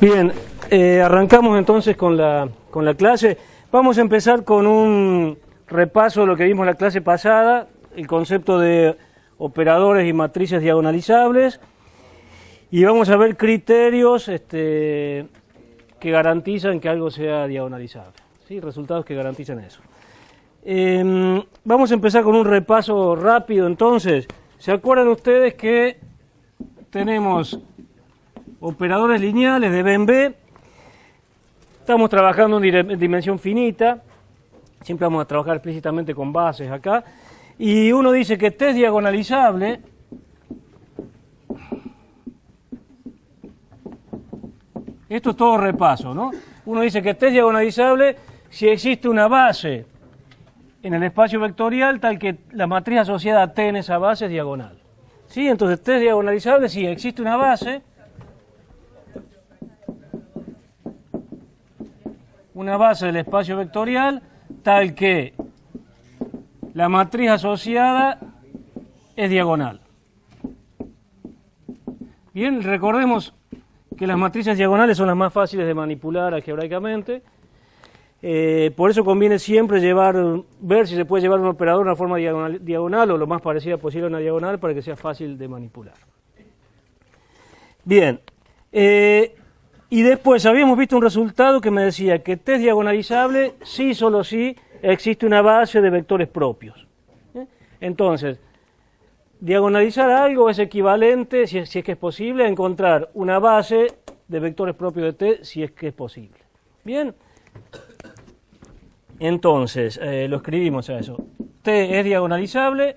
Bien, arrancamos entonces con la clase. Vamos a empezar con un repaso de lo que vimos en la clase pasada, el concepto de operadores y matrices diagonalizables, y vamos a ver criterios que garantizan que algo sea diagonalizable, ¿sí? Resultados que garantizan eso. Vamos a empezar con un repaso rápido entonces. ¿Se acuerdan ustedes que tenemos operadores lineales de B en B? Estamos trabajando en dimensión finita, siempre vamos a trabajar explícitamente con bases acá, y uno dice que T es diagonalizable esto es todo repaso, ¿no? Uno dice que T es diagonalizable si existe una base en el espacio vectorial tal que la matriz asociada a T en esa base es diagonal. ¿Sí? Entonces T es diagonalizable si existe una base del espacio vectorial tal que la matriz asociada es diagonal. Bien, recordemos que las matrices diagonales son las más fáciles de manipular algebraicamente. Por eso conviene siempre ver si se puede llevar un operador de una forma diagonal o lo más parecida posible a una diagonal para que sea fácil de manipular. Bien, y después habíamos visto un resultado que me decía que T es diagonalizable si, solo si, existe una base de vectores propios. Entonces, diagonalizar algo es equivalente, si es que es posible, a encontrar una base de vectores propios de T si es que es posible. Bien. Entonces, lo escribimos a eso. T es diagonalizable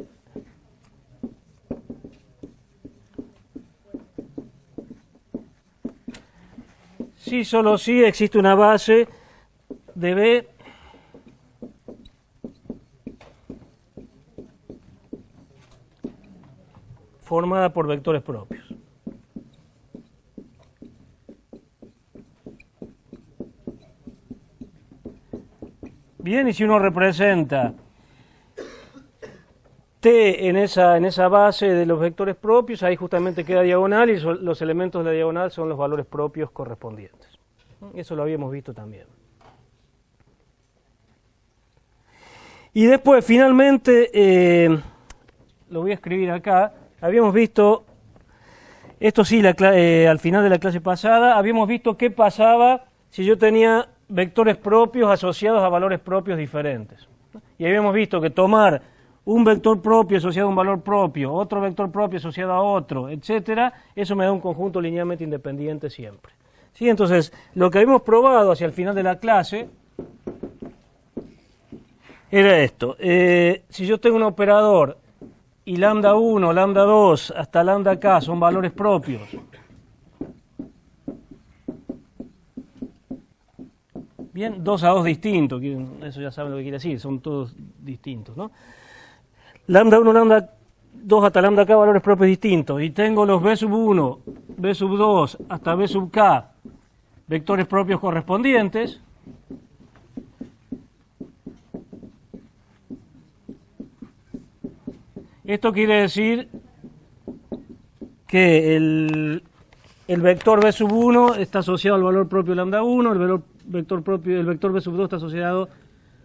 si, solo si, existe una base de B formada por vectores propios. Bien, y si uno representa T en esa base de los vectores propios, ahí justamente queda diagonal y los elementos de la diagonal son los valores propios correspondientes. Eso lo habíamos visto también. Y después, finalmente, lo voy a escribir acá, habíamos visto, esto sí, al final de la clase pasada, habíamos visto qué pasaba si yo tenía vectores propios asociados a valores propios diferentes. Y habíamos visto que tomar un vector propio asociado a un valor propio, otro vector propio asociado a otro, etcétera, eso me da un conjunto linealmente independiente siempre. ¿Sí? Entonces, lo que habíamos probado hacia el final de la clase era esto. Si yo tengo un operador y lambda 1, lambda 2 hasta lambda k son valores propios, bien, 2 a 2 distintos, eso ya saben lo que quiere decir, son todos distintos, ¿no? Lambda 1, lambda 2 hasta lambda k valores propios distintos, y tengo los b sub 1, b sub 2 hasta b sub k vectores propios correspondientes. Esto quiere decir que el vector b sub 1 está asociado al valor propio lambda 1, el vector b sub 2 está asociado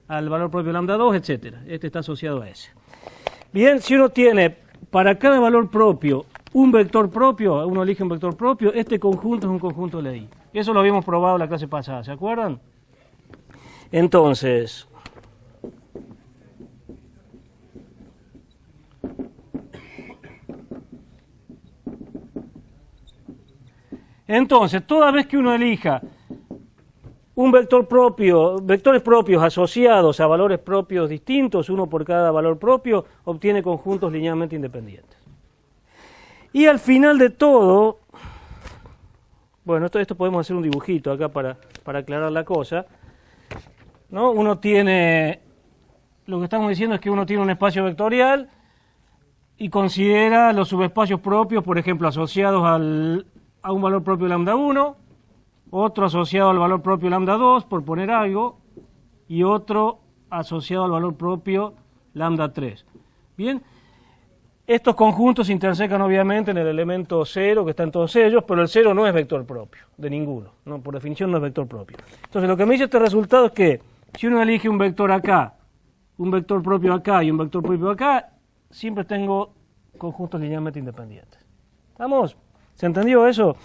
al valor propio lambda 2, etcétera. Este está asociado a ese. Bien, si uno tiene para cada valor propio un vector propio, uno elige un vector propio, este conjunto es un conjunto de I. Eso lo habíamos probado en la clase pasada, ¿se acuerdan? Entonces, toda vez que uno elija un vector propio, vectores propios asociados a valores propios distintos, uno por cada valor propio, obtiene conjuntos linealmente independientes. Y al final de todo, bueno, esto podemos hacer un dibujito acá para aclarar la cosa, ¿no? Uno tiene, lo que estamos diciendo es que uno tiene un espacio vectorial y considera los subespacios propios, por ejemplo, asociados a un valor propio lambda 1, otro asociado al valor propio lambda 2, por poner algo, y otro asociado al valor propio lambda 3. Bien, Estos conjuntos se intersecan obviamente en el elemento 0 que está en todos ellos, pero el 0 no es vector propio, de ninguno, ¿no? Por definición no es vector propio. Entonces lo que me dice este resultado es que si uno elige un vector acá, un vector propio acá y un vector propio acá, siempre tengo conjuntos linealmente independientes. ¿Estamos? ¿Se entendió eso?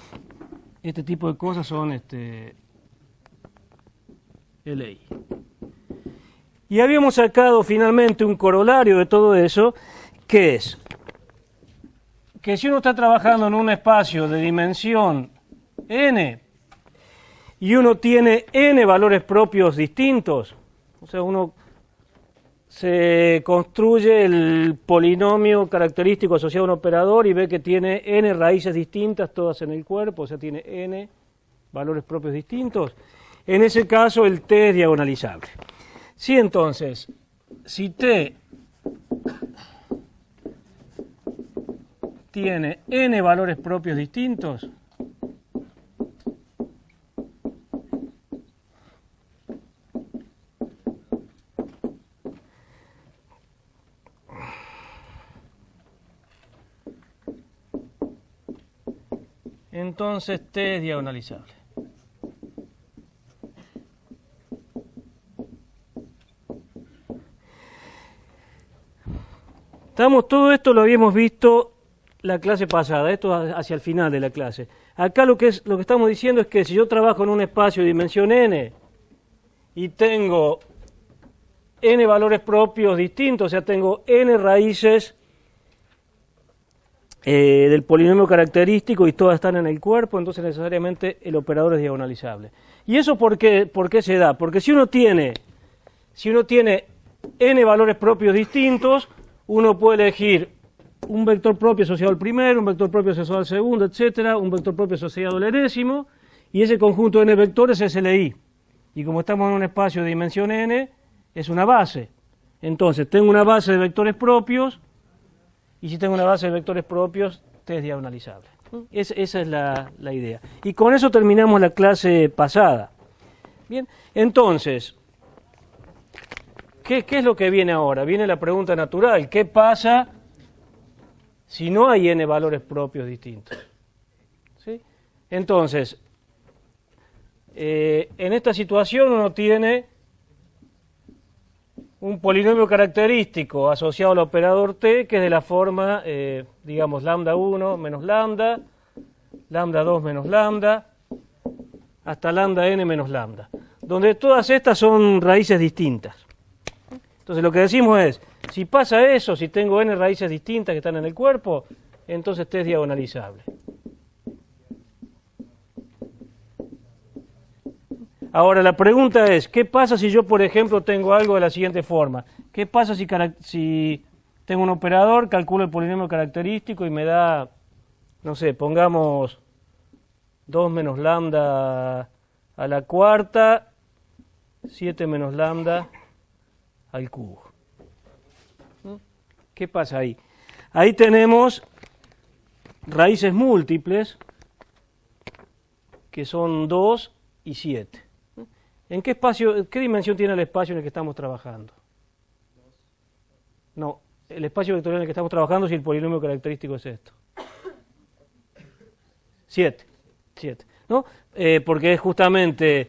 Este tipo de cosas son LI. Y habíamos sacado finalmente un corolario de todo eso, que es que si uno está trabajando en un espacio de dimensión n y uno tiene n valores propios distintos, o sea, uno se construye el polinomio característico asociado a un operador y ve que tiene n raíces distintas, todas en el cuerpo, o sea, tiene n valores propios distintos, en ese caso el t es diagonalizable. Si entonces, si t tiene n valores propios distintos, entonces t es diagonalizable. Todo esto lo habíamos visto la clase pasada, esto hacia el final de la clase. Acá lo que estamos diciendo es que si yo trabajo en un espacio de dimensión n y tengo n valores propios distintos, o sea, tengo n raíces del polinomio característico y todas están en el cuerpo, entonces necesariamente el operador es diagonalizable. ¿Y eso por qué se da? Porque si uno tiene n valores propios distintos, uno puede elegir un vector propio asociado al primero, un vector propio asociado al segundo, etcétera, un vector propio asociado al enésimo, y ese conjunto de n vectores es LI. Y como estamos en un espacio de dimensión n, es una base. Entonces, tengo una base de vectores propios, y si tengo una base de vectores propios, t es diagonalizable. Esa es la idea. Y con eso terminamos la clase pasada. Bien, entonces, ¿qué es lo que viene ahora? Viene la pregunta natural. ¿Qué pasa si no hay n valores propios distintos? ¿Sí? Entonces, en esta situación uno tiene un polinomio característico asociado al operador t, que es de la forma, digamos, lambda 1 menos lambda, lambda 2 menos lambda, hasta lambda n menos lambda, donde todas estas son raíces distintas. Entonces lo que decimos es, si pasa eso, si tengo n raíces distintas que están en el cuerpo, entonces t es diagonalizable. Ahora la pregunta es, ¿qué pasa si yo, por ejemplo, tengo algo de la siguiente forma? ¿Qué pasa si tengo un operador, calculo el polinomio característico y me da, no sé, pongamos 2 menos lambda a la cuarta, 7 menos lambda al cubo? ¿Qué pasa ahí? Ahí tenemos raíces múltiples, que son 2 y 7. ¿En qué espacio, qué dimensión tiene el espacio en el que estamos trabajando? No, el espacio vectorial en el que estamos trabajando si el polinomio característico es esto. 7, ¿no? Porque es justamente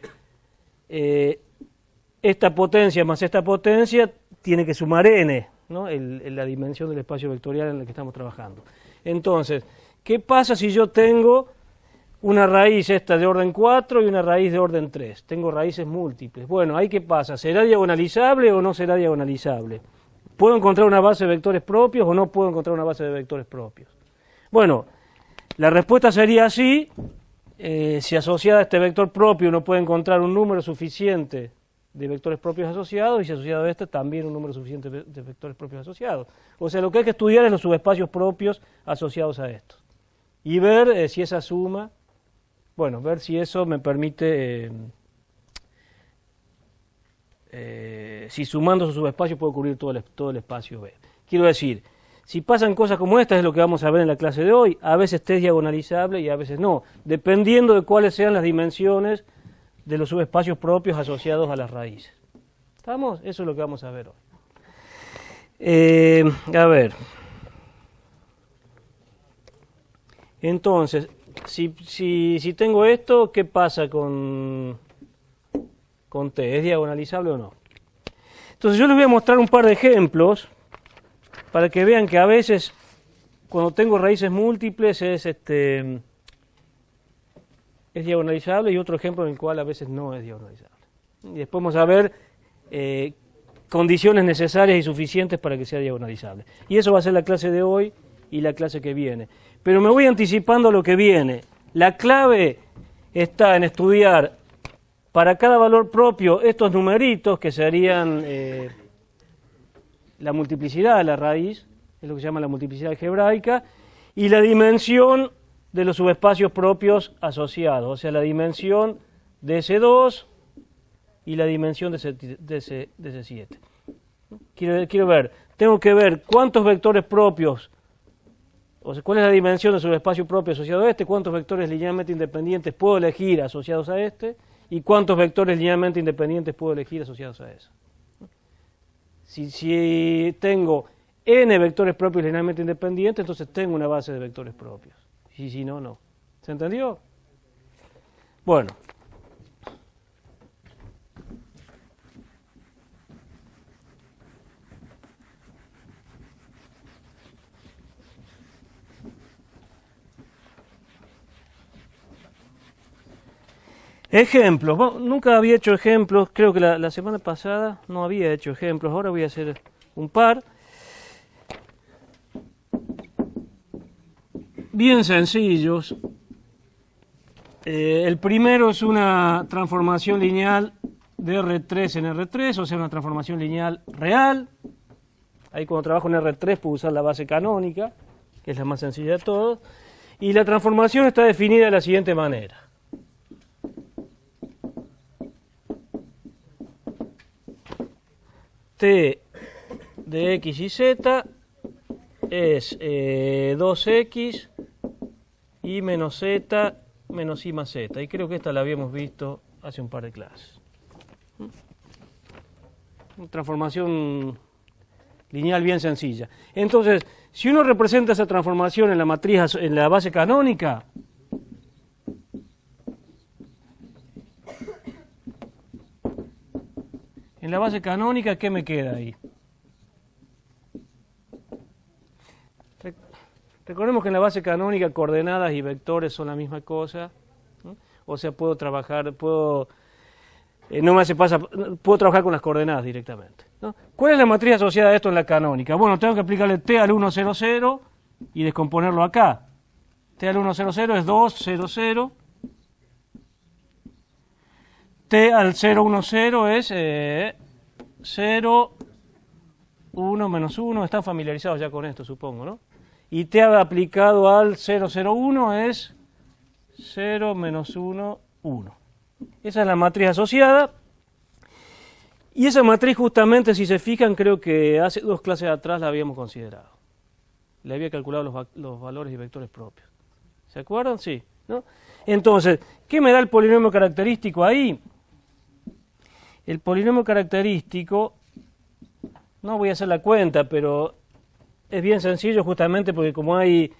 esta potencia más esta potencia tiene que sumar n, ¿no? La dimensión del espacio vectorial en el que estamos trabajando. Entonces, ¿qué pasa si yo tengo una raíz esta de orden 4 y una raíz de orden 3? Tengo raíces múltiples. Bueno, ¿ahí qué pasa? ¿Será diagonalizable o no será diagonalizable? ¿Puedo encontrar una base de vectores propios o no puedo encontrar una base de vectores propios? Bueno, la respuesta sería sí. Si asociada a este vector propio uno puede encontrar un número suficiente de vectores propios asociados, y si asociado a este también un número suficiente de vectores propios asociados. O sea, lo que hay que estudiar es los subespacios propios asociados a estos. Y ver si esa suma, bueno, ver si eso me permite, si sumando esos subespacios puedo cubrir todo el espacio B. Quiero decir, si pasan cosas como estas, es lo que vamos a ver en la clase de hoy, a veces t es diagonalizable y a veces no, dependiendo de cuáles sean las dimensiones de los subespacios propios asociados a las raíces. ¿Estamos? Eso es lo que vamos a ver hoy. A ver. Entonces, si tengo esto, ¿qué pasa con T? ¿Es diagonalizable o no? Entonces yo les voy a mostrar un par de ejemplos para que vean que a veces cuando tengo raíces múltiples es diagonalizable, y otro ejemplo en el cual a veces no es diagonalizable. Y después vamos a ver condiciones necesarias y suficientes para que sea diagonalizable. Y eso va a ser la clase de hoy y la clase que viene. Pero me voy anticipando a lo que viene. La clave está en estudiar para cada valor propio estos numeritos que serían la multiplicidad de la raíz, es lo que se llama la multiplicidad algebraica, y la dimensión de los subespacios propios asociados, o sea, la dimensión de ese 2 y la dimensión de ese 7. Quiero ver, tengo que ver cuántos vectores propios, o sea, cuál es la dimensión del subespacio propio asociado a este, cuántos vectores linealmente independientes puedo elegir asociados a este, y cuántos vectores linealmente independientes puedo elegir asociados a eso. Si tengo n vectores propios linealmente independientes, entonces tengo una base de vectores propios. Y si no, no. ¿Se entendió? Bueno. Ejemplos. Bueno, nunca había hecho ejemplos, creo que la semana pasada no había hecho ejemplos, ahora voy a hacer un par. Bien sencillos. El primero es una transformación lineal de R3 en R3, o sea, una transformación lineal real. Ahí cuando trabajo en R3 puedo usar la base canónica, que es la más sencilla de todas. Y la transformación está definida de la siguiente manera. T de x y z es 2x y menos z menos y más z. Y creo que esta la habíamos visto hace un par de clases. Una transformación lineal bien sencilla. Entonces, si uno representa esa transformación en la matriz, en la base canónica, ¿qué me queda ahí? Recordemos que en la base canónica coordenadas y vectores son la misma cosa, ¿no? O sea, puedo trabajar con las coordenadas directamente, ¿no? ¿Cuál es la matriz asociada a esto en la canónica? Bueno, tengo que aplicarle t al 1, 0, 0 y descomponerlo acá. T al 1, 0, 0 es 2, 0, 0. T al 0, 1, 0 es 0, 1, menos 1. Están familiarizados ya con esto, supongo, ¿no? Y t aplicado al 0, 0, 1 es 0, menos 1, 1. Esa es la matriz asociada. Y esa matriz justamente, si se fijan, creo que hace 2 clases atrás la habíamos considerado. Le había calculado los valores y vectores propios. ¿Se acuerdan? Sí, ¿no? Entonces, ¿qué me da el polinomio característico ahí? El polinomio característico, no voy a hacer la cuenta, pero es bien sencillo justamente porque como hay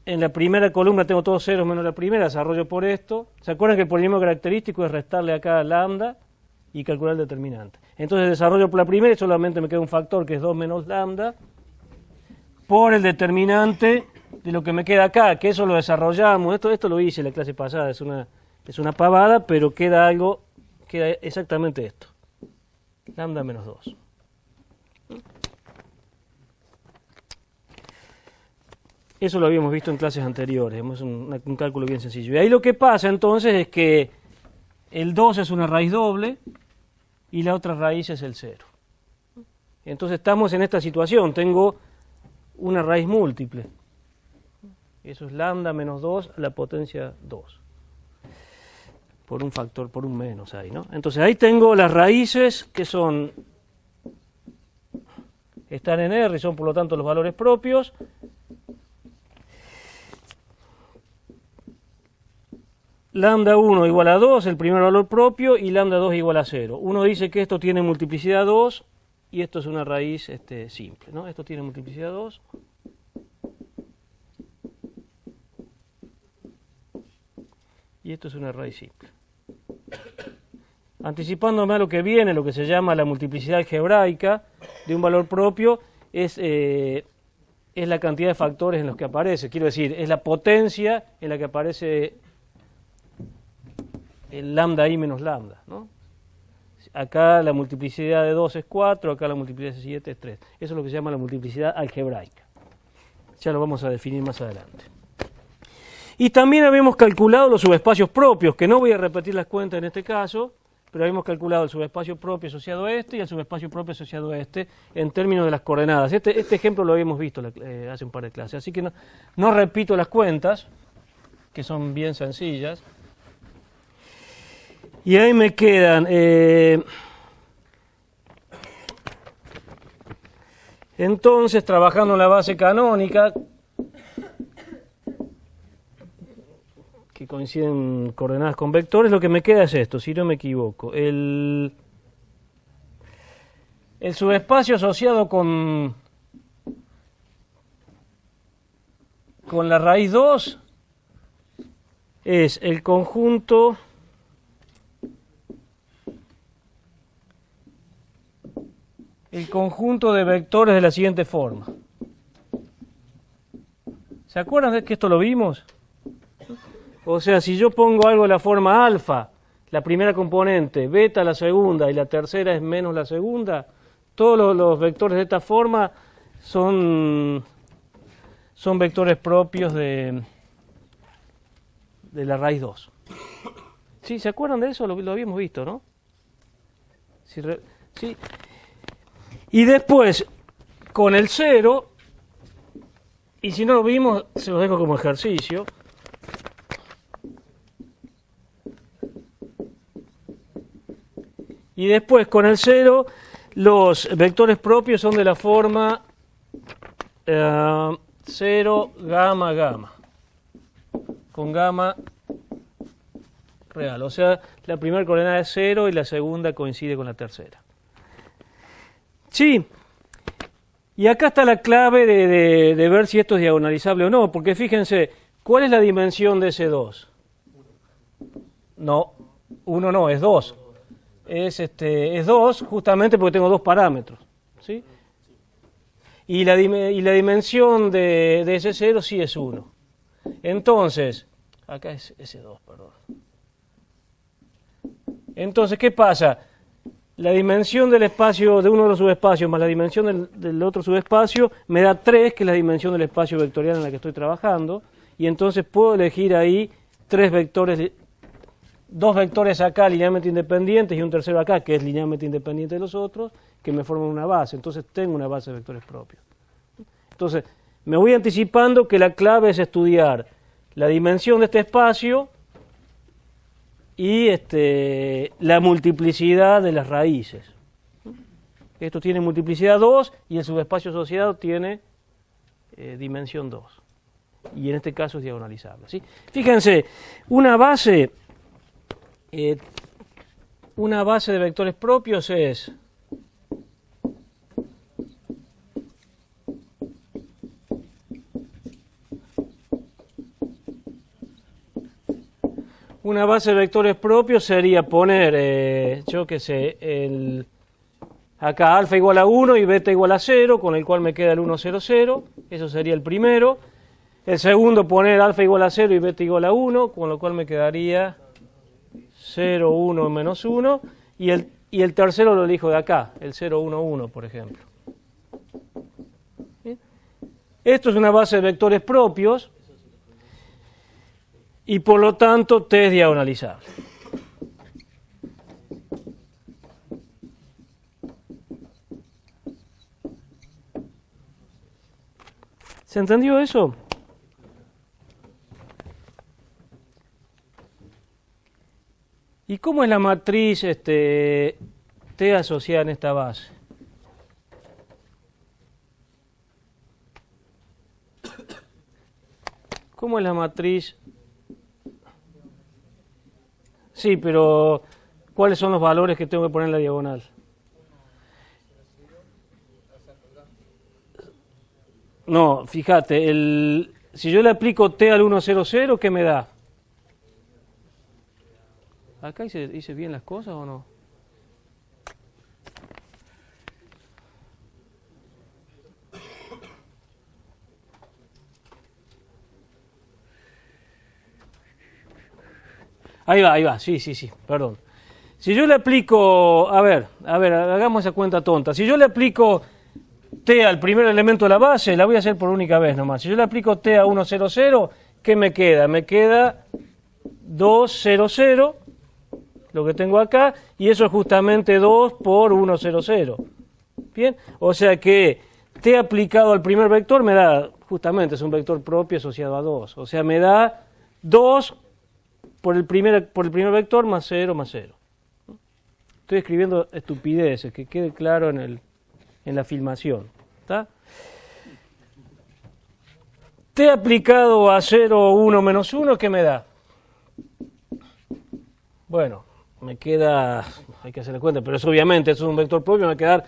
en la primera columna tengo todos ceros menos la primera, desarrollo por esto. ¿Se acuerdan que el polinomio característico es restarle acá lambda y calcular el determinante? Entonces desarrollo por la primera y solamente me queda un factor que es 2 menos lambda por el determinante de lo que me queda acá, que eso lo desarrollamos. Esto lo hice en la clase pasada, es una pavada, pero queda exactamente esto. Lambda menos 2. Eso lo habíamos visto en clases anteriores, es un cálculo bien sencillo. Y ahí lo que pasa entonces es que el 2 es una raíz doble y la otra raíz es el 0. Entonces estamos en esta situación, tengo una raíz múltiple. Eso es lambda menos 2 a la potencia 2. Por un factor, por un menos ahí, ¿no? Entonces ahí tengo las raíces que están en R y son por lo tanto los valores propios. Lambda 1 igual a 2, el primer valor propio, y lambda 2 igual a 0. Uno dice que esto tiene multiplicidad 2 y esto es una raíz simple, ¿no? Esto tiene multiplicidad 2 y esto es una raíz simple. Anticipándome a lo que viene, lo que se llama la multiplicidad algebraica de un valor propio es la cantidad de factores en los que aparece. Quiero decir, es la potencia en la que aparece el lambda i menos lambda, ¿no? Acá la multiplicidad de 2 es 4, acá la multiplicidad de 7 es 3. Eso es lo que se llama la multiplicidad algebraica. Ya lo vamos a definir más adelante. Y también habíamos calculado los subespacios propios, que no voy a repetir las cuentas en este caso, pero habíamos calculado el subespacio propio asociado a este y el subespacio propio asociado a este en términos de las coordenadas. Este ejemplo lo habíamos visto hace un par de clases, así que no repito las cuentas, que son bien sencillas. Y ahí me quedan entonces, trabajando en la base canónica, que coinciden coordenadas con vectores, lo que me queda es esto, si no me equivoco. El subespacio asociado con la raíz 2 es el conjunto de vectores de la siguiente forma. ¿Se acuerdan de que esto lo vimos? O sea, si yo pongo algo de la forma alfa, la primera componente, beta la segunda y la tercera es menos la segunda, todos los vectores de esta forma son vectores propios de la raíz 2. ¿Sí? ¿Se acuerdan de eso? Lo habíamos visto, ¿no? Sí. Y después, con el 0, y si no lo vimos, se los dejo como ejercicio. Y después, con el 0, los vectores propios son de la forma 0, gamma, gamma. Con gamma real. O sea, la primera coordenada es 0 y la segunda coincide con la tercera. Sí. Y acá está la clave de ver si esto es diagonalizable o no. Porque fíjense, ¿cuál es la dimensión de ese 2? No, 1 no, es 2. Es 2 justamente porque tengo dos parámetros, ¿sí? Y la dimensión de ese 0 sí es 1. Entonces, acá es ese 2, perdón. Entonces, ¿qué pasa? La dimensión del espacio de uno de los subespacios más la dimensión del otro subespacio me da 3, que es la dimensión del espacio vectorial en la que estoy trabajando, y entonces puedo elegir ahí dos vectores acá linealmente independientes y un tercero acá que es linealmente independiente de los otros, que me forman una base. Entonces tengo una base de vectores propios. Entonces me voy anticipando que la clave es estudiar la dimensión de este espacio y la multiplicidad de las raíces. Esto tiene multiplicidad 2 y el subespacio asociado tiene dimensión 2. Y en este caso es diagonalizable, ¿sí? Fíjense, una base de vectores propios es una base de vectores propios sería poner, yo qué sé, acá alfa igual a 1 y beta igual a 0, con el cual me queda el 1, 0, 0. Eso sería el primero. El segundo, poner alfa igual a 0 y beta igual a 1, con lo cual me quedaría 0, 1, menos 1. Y el tercero lo elijo de acá, el 0, 1, 1, por ejemplo. ¿Sí? Esto es una base de vectores propios y por lo tanto T es diagonalizable. ¿Se entendió eso? ¿Y cómo es la matriz T asociada en esta base? ¿Cómo es la matriz? Sí, pero ¿cuáles son los valores que tengo que poner en la diagonal? No, fíjate, si yo le aplico T al 1, 0, 0, ¿qué me da? ¿Acá hice bien las cosas o no? Ahí va, sí, perdón. Si yo le aplico, a ver, hagamos esa cuenta tonta. Si yo le aplico t al primer elemento de la base, la voy a hacer por única vez nomás. Si yo le aplico t a 1, 0, 0, ¿qué me queda? Me queda 2, 0, 0, lo que tengo acá, y eso es justamente 2 por 1, 0, 0. Bien, o sea que t aplicado al primer vector me da, justamente es un vector propio asociado a 2. O sea, me da 2 por el primer vector más 0 más 0. Estoy escribiendo estupideces, que quede claro en la filmación. ¿Está? T aplicado a 0, 1, menos 1, ¿qué me da? Bueno, me queda, hay que hacerle cuenta, pero eso obviamente es un vector propio, me va a quedar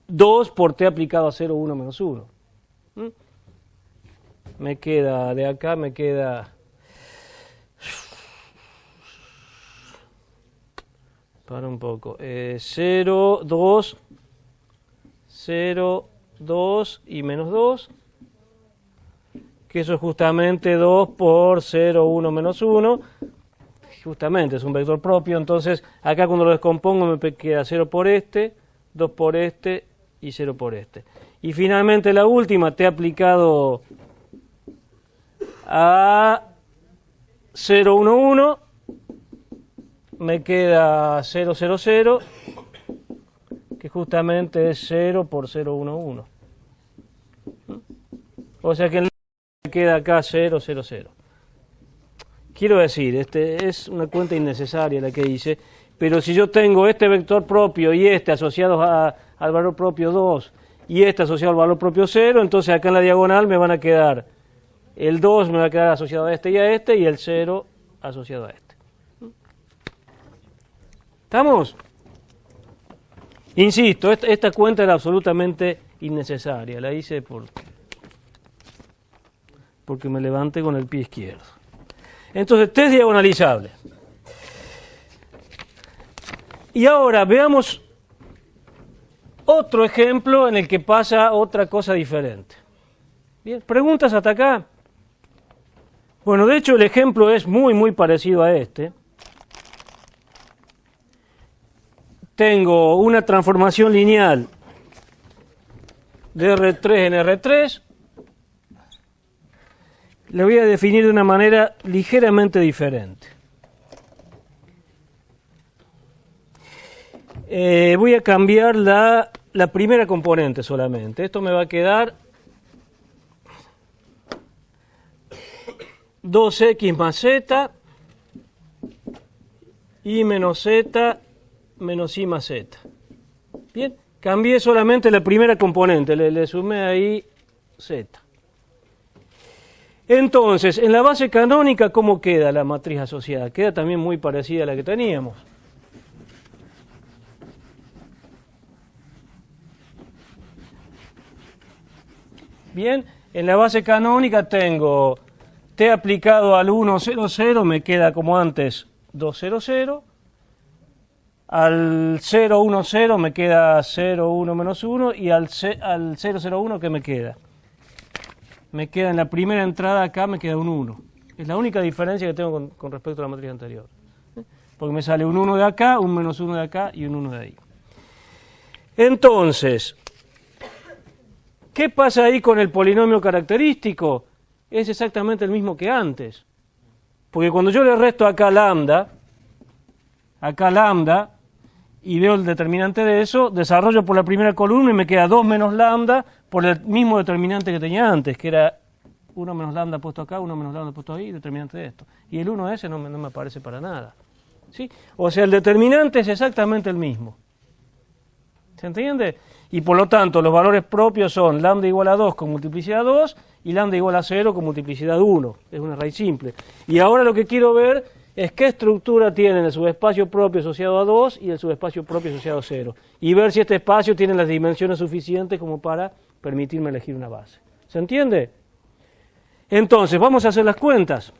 2 por t aplicado a 0, 1, menos 1. Me queda, de acá me queda... Para un poco. 0, 2, 0, 2 y menos 2. Que eso es justamente 2 por 0, 1, menos 1. Justamente es un vector propio. Entonces, acá cuando lo descompongo me queda 0 por este, 2 por este y 0 por este. Y finalmente la última, t aplicado a 0, 1, 1. Me queda 0, 0, 0, que justamente es 0 por 0, 1, 1. O sea que me queda acá 0, 0, 0. Quiero decir, es una cuenta innecesaria la que hice, pero si yo tengo este vector propio y este asociados al valor propio 2 y este asociado al valor propio 0, entonces acá en la diagonal me van a quedar, el 2 me va a quedar asociado a este y el 0 asociado a este. ¿Estamos? Insisto, esta cuenta era absolutamente innecesaria. La hice porque me levanté con el pie izquierdo. Entonces, t es diagonalizable. Y ahora veamos otro ejemplo en el que pasa otra cosa diferente. Bien, ¿preguntas hasta acá? Bueno, de hecho el ejemplo es muy parecido a este. Tengo una transformación lineal de R3 en R3. Le voy a definir de una manera ligeramente diferente. Voy a cambiar la primera componente solamente. Esto me va a quedar 2x más z y menos z menos i más z. Bien, cambié solamente la primera componente, le sumé ahí z. Entonces, en la base canónica, ¿cómo queda la matriz asociada? Queda también muy parecida a la que teníamos. Bien, en la base canónica tengo t aplicado al 1, 0, 0, me queda como antes 2, 0, 0. Al 0, 1, 0 me queda 0, 1, menos 1. Y al 0, 0, 1, ¿qué me queda? Me queda en la primera entrada acá, me queda un 1. Es la única diferencia que tengo con respecto a la matriz anterior. Porque me sale un 1 de acá, un menos 1 de acá y un 1 de ahí. Entonces, ¿qué pasa ahí con el polinomio característico? Es exactamente el mismo que antes. Porque cuando yo le resto acá lambda, y veo el determinante de eso, desarrollo por la primera columna y me queda 2 menos lambda por el mismo determinante que tenía antes, que era 1 menos lambda puesto acá, 1 menos lambda puesto ahí, determinante de esto. Y el 1 ese no me aparece para nada. ¿Sí? O sea, el determinante es exactamente el mismo. ¿Se entiende? Y por lo tanto, los valores propios son lambda igual a 2 con multiplicidad 2 y lambda igual a 0 con multiplicidad 1. Es una raíz simple. Y ahora lo que quiero ver es qué estructura tiene el subespacio propio asociado a 2 y el subespacio propio asociado a 0. Y ver si este espacio tiene las dimensiones suficientes como para permitirme elegir una base. ¿Se entiende? Entonces, vamos a hacer las cuentas.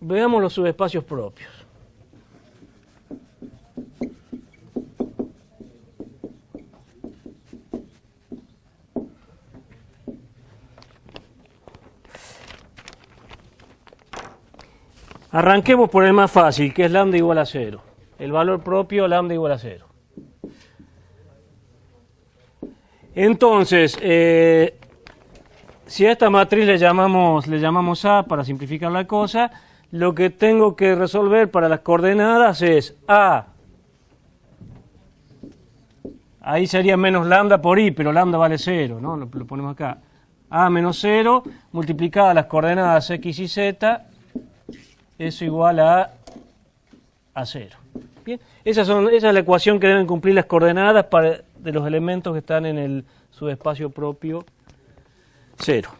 veamos los subespacios propios. Arranquemos por el más fácil, que es lambda igual a 0. El valor propio, lambda igual a 0. Entonces, si a esta matriz le llamamos A para simplificar la cosa, lo que tengo que resolver para las coordenadas es A. Ahí sería menos lambda por I, pero lambda vale 0, ¿no? Lo ponemos acá. A menos 0 multiplicada las coordenadas X y Z, eso igual a 0. Bien, esa es la ecuación que deben cumplir las coordenadas de los elementos que están en el subespacio propio 0.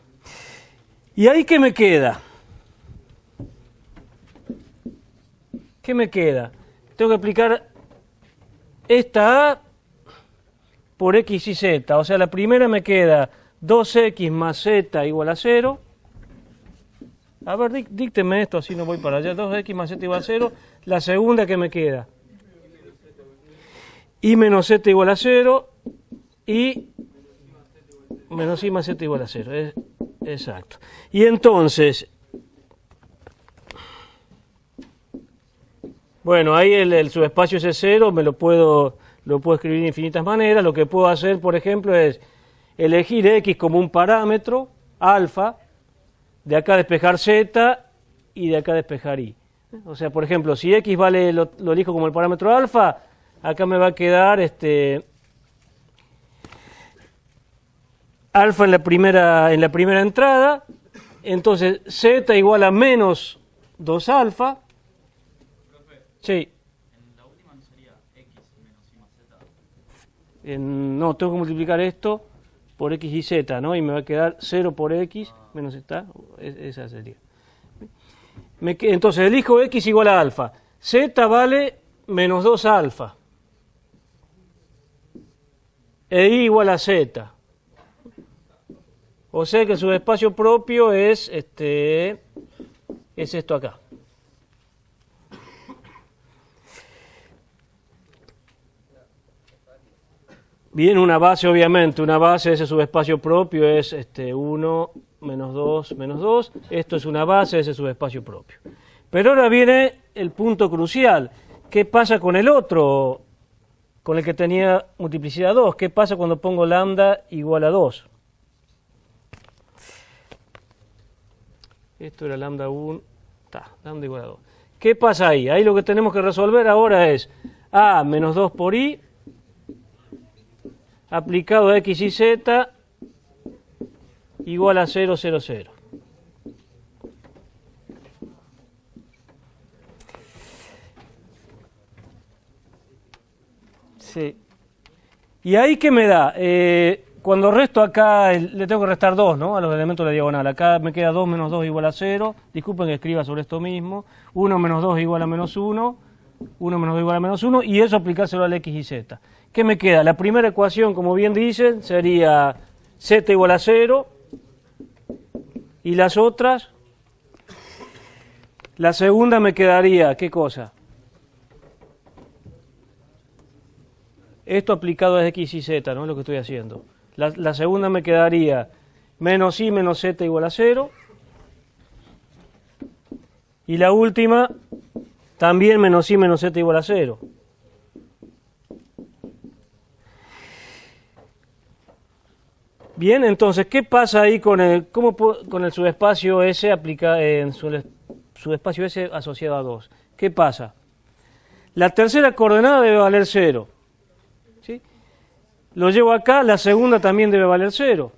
¿Y ahí qué me queda? ¿Qué me queda? Tengo que aplicar esta A por X y Z. O sea, la primera me queda 2X más Z igual a 0. A ver, dícteme esto, así no voy para allá. 2X más Z igual a 0. La segunda que me queda. Y menos Z igual a 0. Y menos I más Z igual a 0. Exacto. Y entonces, bueno, ahí el subespacio ese 0 lo puedo escribir de infinitas maneras. Lo que puedo hacer, por ejemplo, es elegir X como un parámetro, alfa, de acá despejar Z y de acá despejar Y. O sea, por ejemplo, si X vale, lo elijo como el parámetro alfa, acá me va a quedar alfa en la primera entrada, entonces Z igual a menos 2 alfa. Sí. En la última no sería X menos Y más Z. No, tengo que multiplicar esto por X y Z, ¿no? Y me va a quedar 0 por X menos Z. Esa sería. Entonces elijo X igual a alfa. Z vale menos 2 alfa. E Y igual a Z. O sea que el subespacio propio es esto acá. Bien, una base, obviamente, una base de ese subespacio propio es 1, menos 2, menos 2. Esto es una base de ese subespacio propio. Pero ahora viene el punto crucial. ¿Qué pasa con el otro, con el que tenía multiplicidad 2? ¿Qué pasa cuando pongo lambda igual a 2? Esto era lambda 1, lambda igual a 2. ¿Qué pasa ahí? Ahí lo que tenemos que resolver ahora es A menos 2 por I aplicado a X y Z igual a 0, 0, 0. Sí. ¿Y ahí qué me da? Cuando resto acá, le tengo que restar 2, ¿no? A los elementos de la diagonal. Acá me queda 2 menos 2 igual a 0. Disculpen que escriba sobre esto mismo. 1 menos 2 igual a menos 1. 1 menos 2 igual a menos 1. Y eso aplicárselo al X y Z. ¿Qué me queda? La primera ecuación, como bien dicen, sería Z igual a 0. Y las otras, la segunda me quedaría, ¿qué cosa? Esto aplicado a X y Z, ¿no? Es lo que estoy haciendo. La segunda me quedaría menos I menos Z igual a 0. Y la última, también menos I menos Z igual a 0. Bien, entonces, ¿qué pasa ahí con el subespacio S subespacio S asociado a 2? ¿Qué pasa? La tercera coordenada debe valer 0. ¿Sí? Lo llevo acá, la segunda también debe valer 0.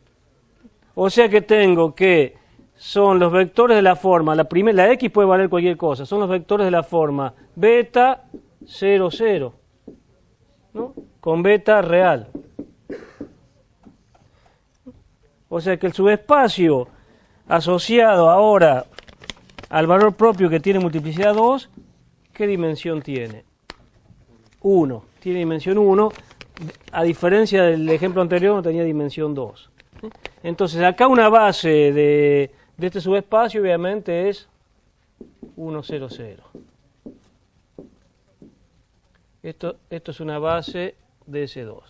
O sea que tengo que son los vectores de la forma, la X puede valer cualquier cosa, son los vectores de la forma beta 0, 0, ¿no? Con beta real. O sea que el subespacio asociado ahora al valor propio que tiene multiplicidad 2, ¿qué dimensión tiene? 1. Tiene dimensión 1, a diferencia del ejemplo anterior no tenía dimensión 2. Entonces acá una base de este subespacio obviamente es 1, 0, 0. Esto es una base de S2.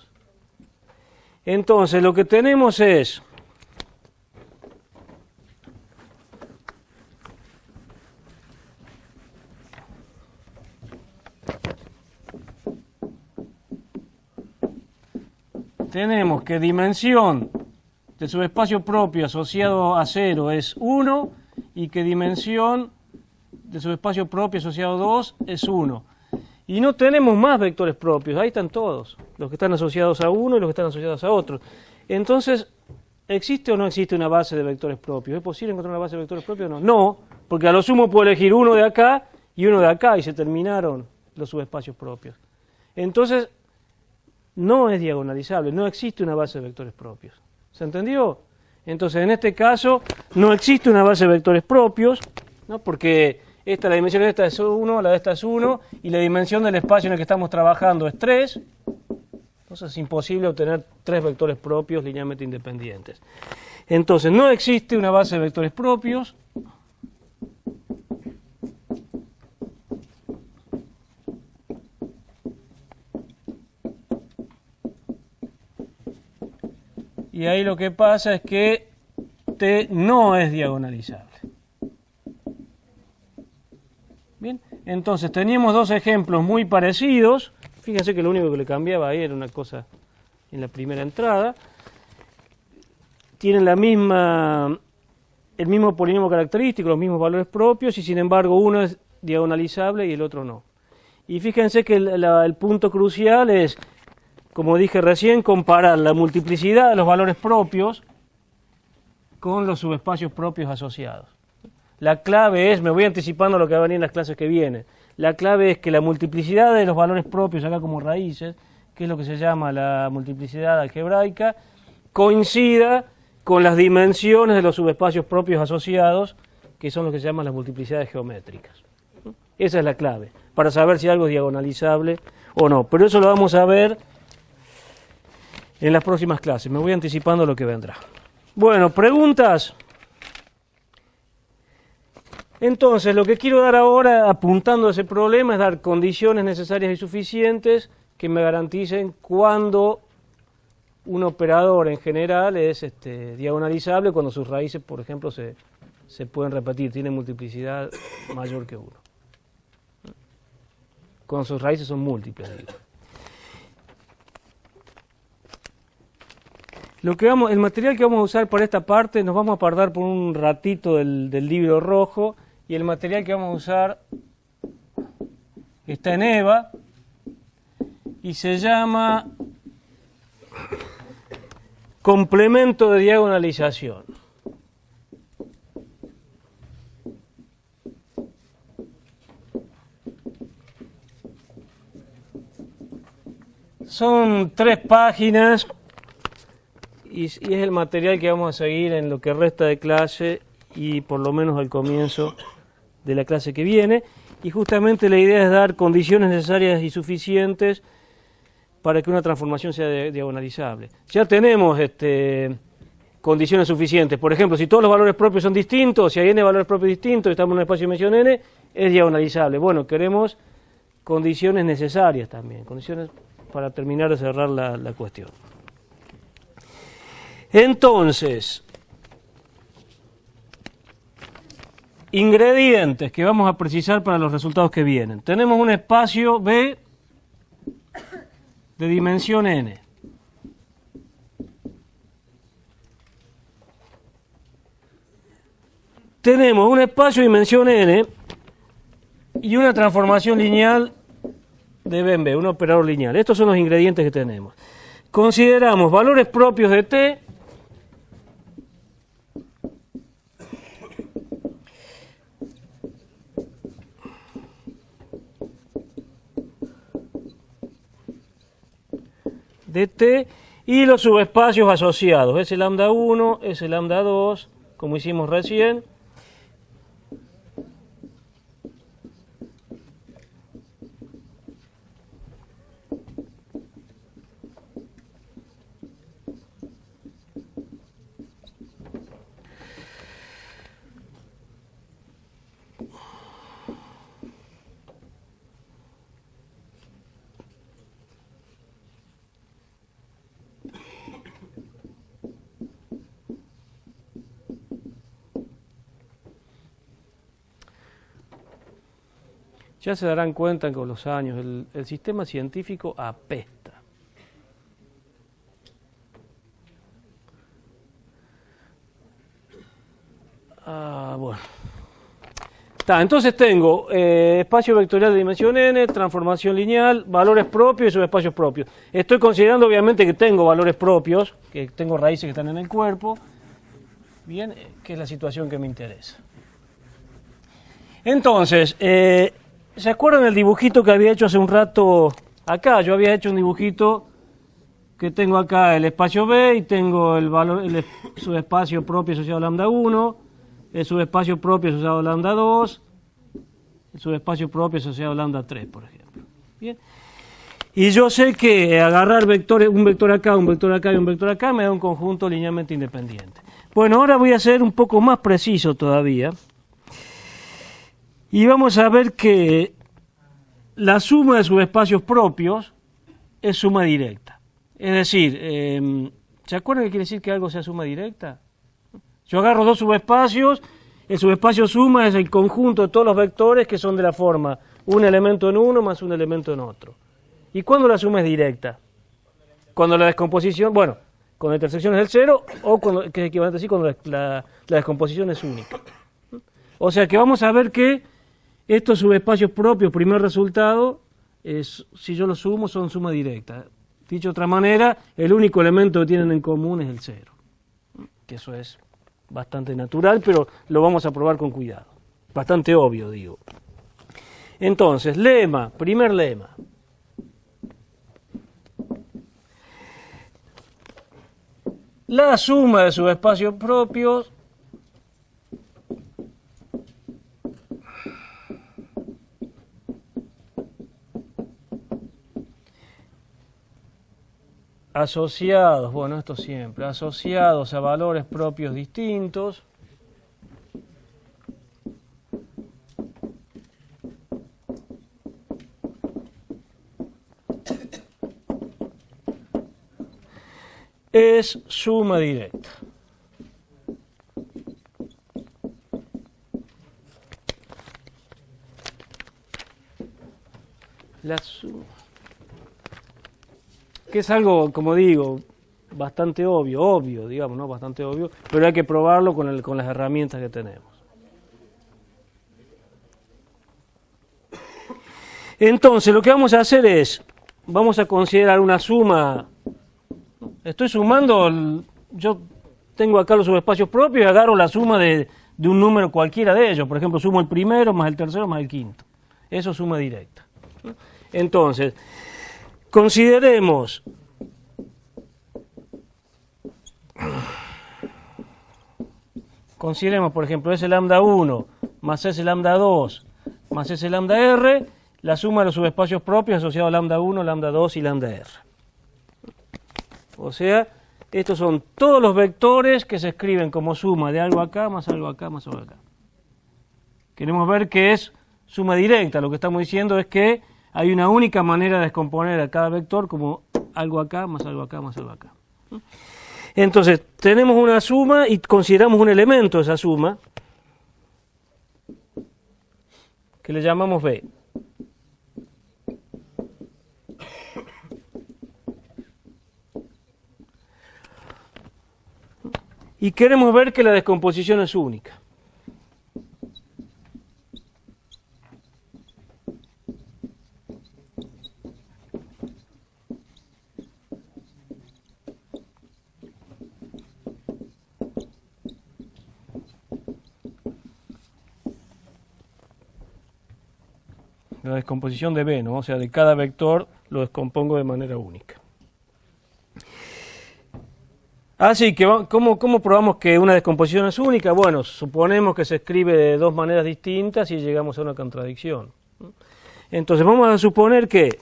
Entonces, lo que tenemos es que dimensión del subespacio propio asociado a 0 es 1 y que dimensión del subespacio propio asociado a 2 es 1. Y no tenemos más vectores propios, ahí están todos, los que están asociados a uno y los que están asociados a otro. Entonces, ¿existe o no existe una base de vectores propios? ¿Es posible encontrar una base de vectores propios o no? No, porque a lo sumo puedo elegir uno de acá y uno de acá y se terminaron los subespacios propios. Entonces, no es diagonalizable, no existe una base de vectores propios. ¿Se entendió? Entonces, en este caso, no existe una base de vectores propios, ¿no? Porque la dimensión de esta es 1, la de esta es 1, y la dimensión del espacio en el que estamos trabajando es 3. Entonces es imposible obtener 3 vectores propios linealmente independientes. Entonces, no existe una base de vectores propios. Y ahí lo que pasa es que T no es diagonalizable. Bien, entonces teníamos dos ejemplos muy parecidos. Fíjense que lo único que le cambiaba ahí era una cosa en la primera entrada. Tienen el mismo polinomio característico, los mismos valores propios, y sin embargo uno es diagonalizable y el otro no. Y fíjense que el punto crucial es, como dije recién, comparar la multiplicidad de los valores propios con los subespacios propios asociados. La clave es, me voy anticipando lo que va a venir en las clases que vienen, la clave es que la multiplicidad de los valores propios, acá como raíces, que es lo que se llama la multiplicidad algebraica, coincida con las dimensiones de los subespacios propios asociados, que son lo que se llaman las multiplicidades geométricas. Esa es la clave, para saber si algo es diagonalizable o no. Pero eso lo vamos a ver en las próximas clases. Me voy anticipando lo que vendrá. Bueno, ¿preguntas? Entonces, lo que quiero dar ahora, apuntando a ese problema, es dar condiciones necesarias y suficientes que me garanticen cuando un operador en general es diagonalizable, cuando sus raíces, por ejemplo, se pueden repetir, tienen multiplicidad mayor que 1. Cuando sus raíces son múltiples, digo. El material que vamos a usar para esta parte, nos vamos a apartar por un ratito del libro rojo, y el material que vamos a usar está en EVA y se llama complemento de diagonalización. Son 3 páginas y es el material que vamos a seguir en lo que resta de clase y por lo menos al comienzo de la clase que viene. Y justamente la idea es dar condiciones necesarias y suficientes para que una transformación sea diagonalizable. Ya tenemos condiciones suficientes. Por ejemplo, si todos los valores propios son distintos, si hay n valores propios distintos, estamos en un espacio de dimensión n, es diagonalizable. Bueno, queremos condiciones necesarias también, condiciones para terminar de cerrar la cuestión. Entonces, ingredientes que vamos a precisar para los resultados que vienen. Tenemos un espacio B de dimensión n. Tenemos un espacio de dimensión n y una transformación lineal de B en B, un operador lineal. Estos son los ingredientes que tenemos. Consideramos valores propios de T y los subespacios asociados, ese lambda 1, ese lambda 2, como hicimos recién. Ya se darán cuenta con los años, el sistema científico apesta. Bueno. Entonces tengo espacio vectorial de dimensión n, transformación lineal, valores propios y subespacios propios. Estoy considerando obviamente que tengo valores propios, que tengo raíces que están en el cuerpo, bien, que es la situación que me interesa. Entonces, ¿se acuerdan del dibujito que había hecho hace un rato acá? Yo había hecho un dibujito que tengo acá el espacio B y tengo el subespacio propio asociado a lambda 1, el subespacio propio asociado a lambda 2, el subespacio propio asociado a lambda 3, por ejemplo. Bien. Y yo sé que agarrar vectores, un vector acá, un vector acá y un vector acá me da un conjunto linealmente independiente. Bueno, ahora voy a ser un poco más preciso todavía. Y vamos a ver que la suma de subespacios propios es suma directa. Es decir, ¿se acuerdan qué quiere decir que algo sea suma directa? Yo agarro dos subespacios, el subespacio suma es el conjunto de todos los vectores que son de la forma un elemento en uno más un elemento en otro. ¿Y cuándo la suma es directa? Cuando la descomposición, bueno, cuando la intersección es el cero o cuando, que es equivalente así, cuando la descomposición es única. O sea que vamos a ver que estos subespacios propios, primer resultado, si yo los sumo, son suma directa. Dicho de otra manera, el único elemento que tienen en común es el cero. Que eso es bastante natural, pero lo vamos a probar con cuidado. Bastante obvio, digo. Entonces, lema, primer lema. La suma de subespacios propios asociados, bueno, esto siempre, asociados a valores propios distintos, es suma directa. La suma, que es algo, como digo, bastante obvio, digamos, ¿no? Bastante obvio, pero hay que probarlo con las herramientas que tenemos. Entonces, lo que vamos a hacer es, vamos a considerar una suma. Estoy sumando, yo tengo acá los subespacios propios y agarro la suma de un número cualquiera de ellos. Por ejemplo, sumo el primero más el tercero más el quinto. Eso es suma directa. Entonces, consideremos por ejemplo, S lambda 1 más S lambda 2 más S lambda R, la suma de los subespacios propios asociados a lambda 1, lambda 2 y lambda R. O sea, estos son todos los vectores que se escriben como suma de algo acá más algo acá más algo acá. Queremos ver que es suma directa. Lo que estamos diciendo es que hay una única manera de descomponer a cada vector como algo acá más algo acá más algo acá. Entonces, tenemos una suma y consideramos un elemento de esa suma que le llamamos B. Y queremos ver que la descomposición es única. La descomposición de B, ¿no? O sea, de cada vector lo descompongo de manera única. Así que, ¿cómo probamos que una descomposición es única? Bueno, suponemos que se escribe de dos maneras distintas y llegamos a una contradicción. Entonces, vamos a suponer que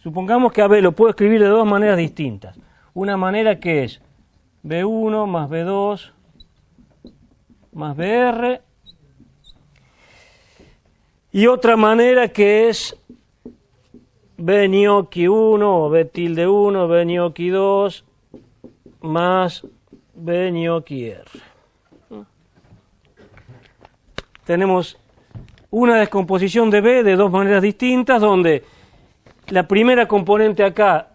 supongamos que a B lo puedo escribir de dos maneras distintas. Una manera que es B1 más B2 más BR, y otra manera que es B gnocchi 1 o B tilde 1, B gnocchi 2 más B gnocchi R. tenemos una descomposición de B de dos maneras distintas, donde la primera componente acá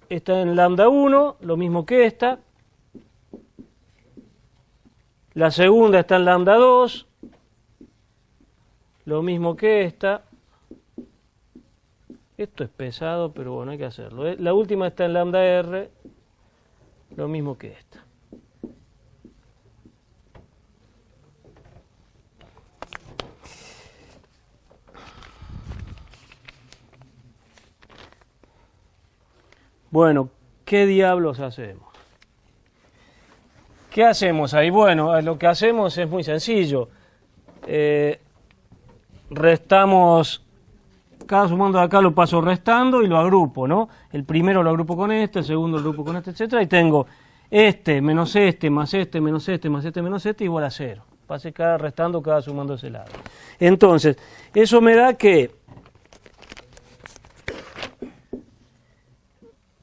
está en lambda 1, lo mismo que esta. La segunda está en lambda 2, lo mismo que esta. Esto es pesado, pero bueno, hay que hacerlo. La última está en lambda R, lo mismo que esta. Bueno, ¿qué diablos hacemos? ¿Qué hacemos ahí? Bueno, lo que hacemos es muy sencillo. Restamos, cada sumando de acá lo paso restando y lo agrupo, ¿no? El primero lo agrupo con este, el segundo lo agrupo con este, etcétera, y tengo este menos este, más este, menos este, más este, menos este, igual a 0. Pase cada restando, cada sumando ese lado. Entonces, eso me da que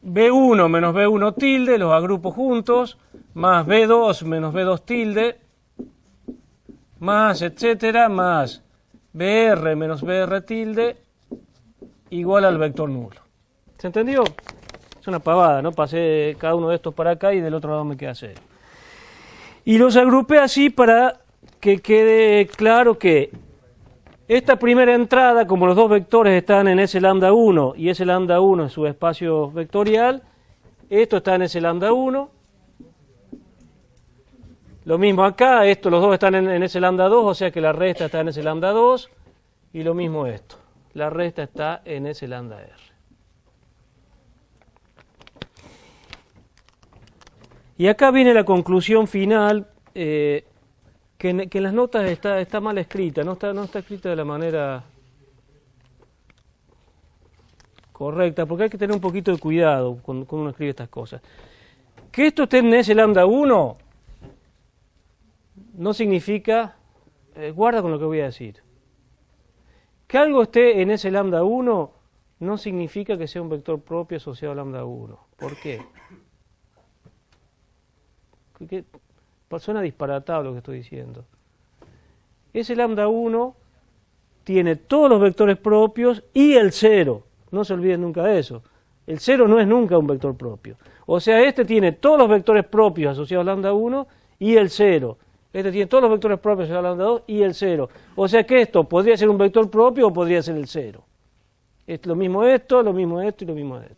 B1 menos B1 tilde, los agrupo juntos, más B2 menos B2 tilde, más etcétera, más BR menos BR tilde, igual al vector nulo. ¿Se entendió? Es una pavada, ¿no? Pasé cada uno de estos para acá y del otro lado me queda 0. Y los agrupé así para que quede claro que esta primera entrada, como los dos vectores están en ese lambda 1 y ese lambda 1 es su espacio vectorial, esto está en ese lambda 1. Lo mismo acá, los dos están en ese lambda 2, o sea que la resta está en ese lambda 2. Y lo mismo esto, la resta está en ese lambda R. Y acá viene la conclusión final, que en las notas está mal escrita, no está escrita de la manera correcta, porque hay que tener un poquito de cuidado cuando uno escribe estas cosas. Que esto esté en ese lambda 1 no significa, guarda con lo que voy a decir, que algo esté en ese lambda 1 no significa que sea un vector propio asociado a lambda 1. ¿Por qué? Porque suena disparatado lo que estoy diciendo. Ese lambda 1 tiene todos los vectores propios y el 0. No se olviden nunca de eso. El 0 no es nunca un vector propio. O sea, este tiene todos los vectores propios asociados a lambda 1 y el 0. Este tiene todos los vectores propios asociados a lambda 2 y el 0. O sea que esto podría ser un vector propio o podría ser el 0. Es lo mismo esto, lo mismo esto y lo mismo esto.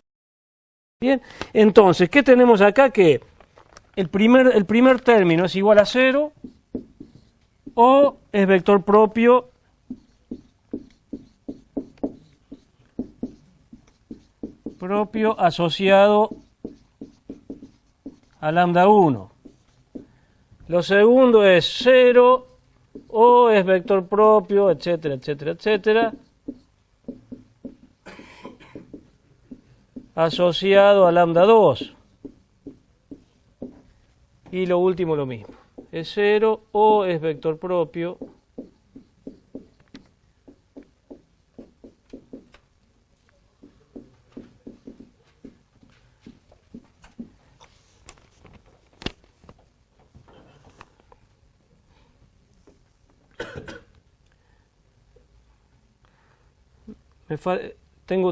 Bien, entonces, ¿qué tenemos acá? Que el primer término es igual a 0 o es vector propio asociado a lambda 1. Lo segundo es 0 o es vector propio, etcétera, etcétera, etcétera, asociado a lambda 2. Y lo último lo mismo. Es 0 o es vector propio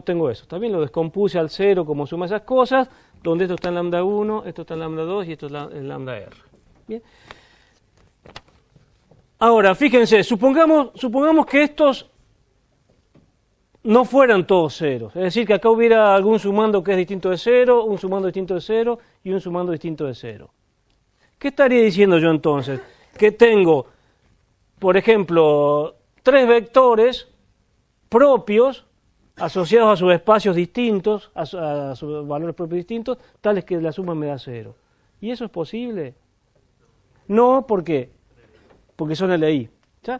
tengo eso. También lo descompuse al 0 como suma esas cosas, donde esto está en lambda 1, esto está en lambda 2 y esto está en lambda R. Bien. Ahora, fíjense, supongamos que estos no fueran todos ceros. Es decir, que acá hubiera algún sumando que es distinto de 0, un sumando distinto de 0 y un sumando distinto de 0. ¿Qué estaría diciendo yo entonces? Que tengo, por ejemplo, 3 vectores propios asociados a sus espacios distintos, a sus valores propios distintos, tales que la suma me da 0. ¿Y eso es posible? No, ¿por qué? Porque son LI. ¿Ya?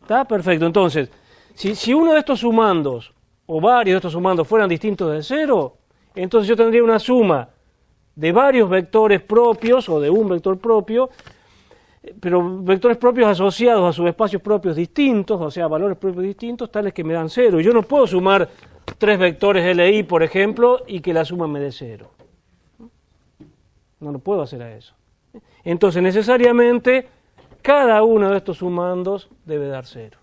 ¿Está? Perfecto. Entonces, si uno de estos sumandos, o varios de estos sumandos, fueran distintos de 0, entonces yo tendría una suma de varios vectores propios, o de un vector propio, pero vectores propios asociados a sus espacios propios distintos, o sea, valores propios distintos, tales que me dan 0. Yo no puedo sumar 3 vectores LI, por ejemplo, y que la suma me dé 0. No lo puedo hacer a eso. Entonces, necesariamente, cada uno de estos sumandos debe dar 0.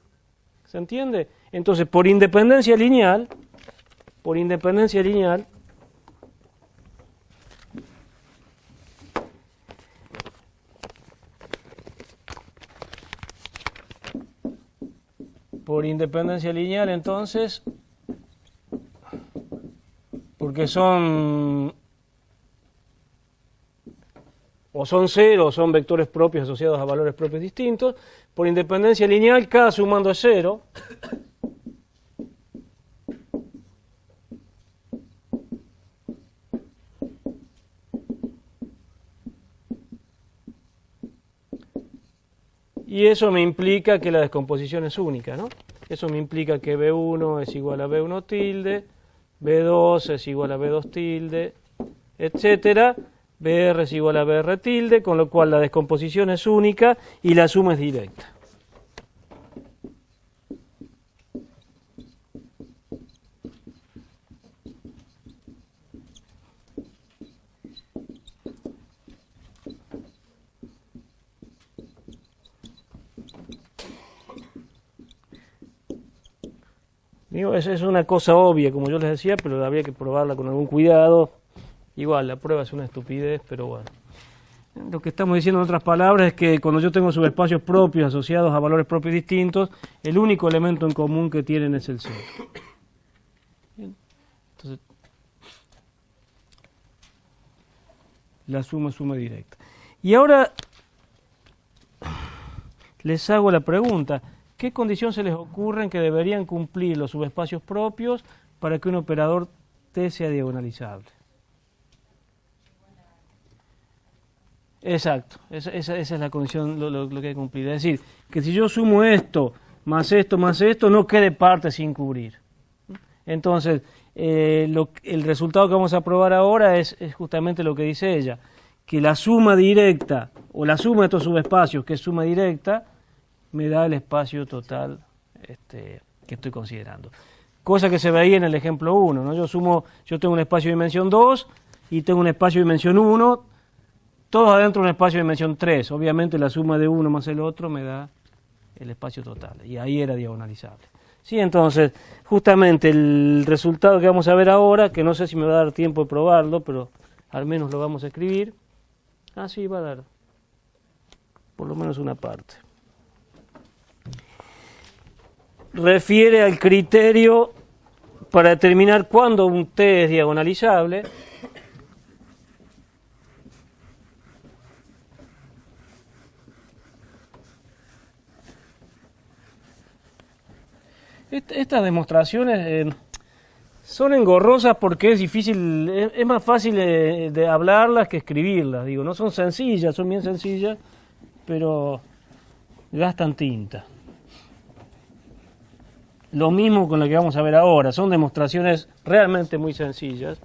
¿Se entiende? Entonces, por independencia lineal, entonces, porque son 0 o son vectores propios asociados a valores propios distintos, por independencia lineal cada sumando es 0. Y eso me implica que la descomposición es única, ¿no? Eso me implica que B1 es igual a B1 tilde, B2 es igual a B2 tilde, etcétera. BR es igual a BR tilde, con lo cual la descomposición es única y la suma es directa. Digo, es una cosa obvia, como yo les decía, pero habría que probarla con algún cuidado. Igual, la prueba es una estupidez, pero bueno. Lo que estamos diciendo en otras palabras es que cuando yo tengo subespacios propios asociados a valores propios distintos, el único elemento en común que tienen es el 0. Bien. Entonces, la suma es suma directa. Y ahora les hago la pregunta, ¿qué condición se les ocurre en que deberían cumplir los subespacios propios para que un operador T sea diagonalizable? Exacto, esa es la condición, lo que hay que cumplir. Es decir, que si yo sumo esto, más esto, no quede parte sin cubrir. Entonces, el resultado que vamos a probar ahora es justamente lo que dice ella, que la suma directa, o la suma de estos subespacios, que es suma directa, me da el espacio total que estoy considerando. Cosa que se veía en el ejemplo 1, ¿no? Yo tengo un espacio de dimensión 2 y tengo un espacio de dimensión 1, todos adentro de un espacio de dimensión 3. Obviamente la suma de uno más el otro me da el espacio total. Y ahí era diagonalizable. Sí, entonces, justamente el resultado que vamos a ver ahora, que no sé si me va a dar tiempo de probarlo, pero al menos lo vamos a escribir. Sí, va a dar por lo menos una parte. Refiere al criterio para determinar cuándo un T es diagonalizable. Estas demostraciones son engorrosas porque es difícil, es más fácil de hablarlas que escribirlas. Digo, no son sencillas, son bien sencillas, pero gastan tinta. Lo mismo con lo que vamos a ver ahora, son demostraciones realmente muy sencillas,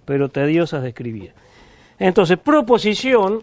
pero tediosas de escribir. Entonces, proposición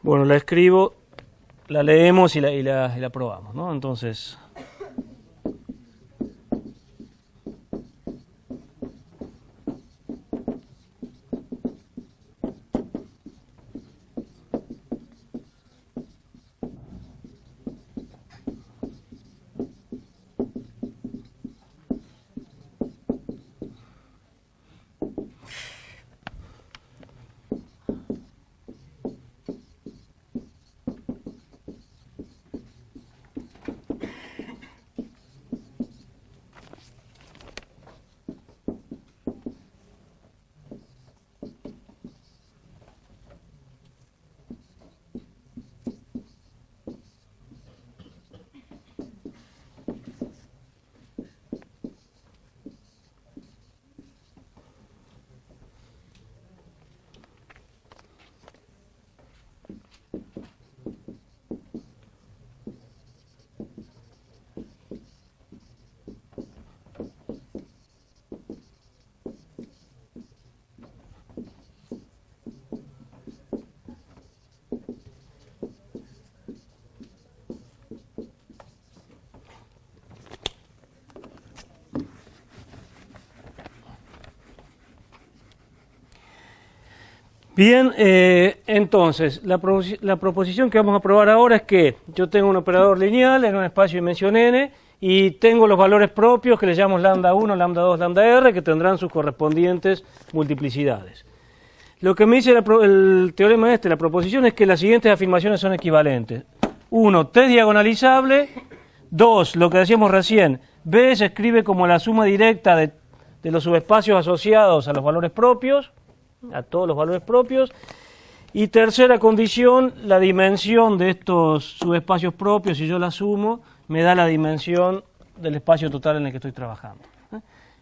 Bueno, la escribo, la leemos y la probamos, ¿no? Entonces, Bien, entonces, la proposición que vamos a probar ahora es que yo tengo un operador lineal en un espacio de dimensión n y tengo los valores propios que le llamamos lambda 1, lambda 2, lambda r, que tendrán sus correspondientes multiplicidades. Lo que me dice el teorema la proposición, es que las siguientes afirmaciones son equivalentes. 1, T es diagonalizable. 2, lo que decíamos recién, B se escribe como la suma directa de los subespacios asociados a los valores propios, a todos los valores propios. Y tercera condición, la dimensión de estos subespacios propios, si yo la sumo, me da la dimensión del espacio total en el que estoy trabajando.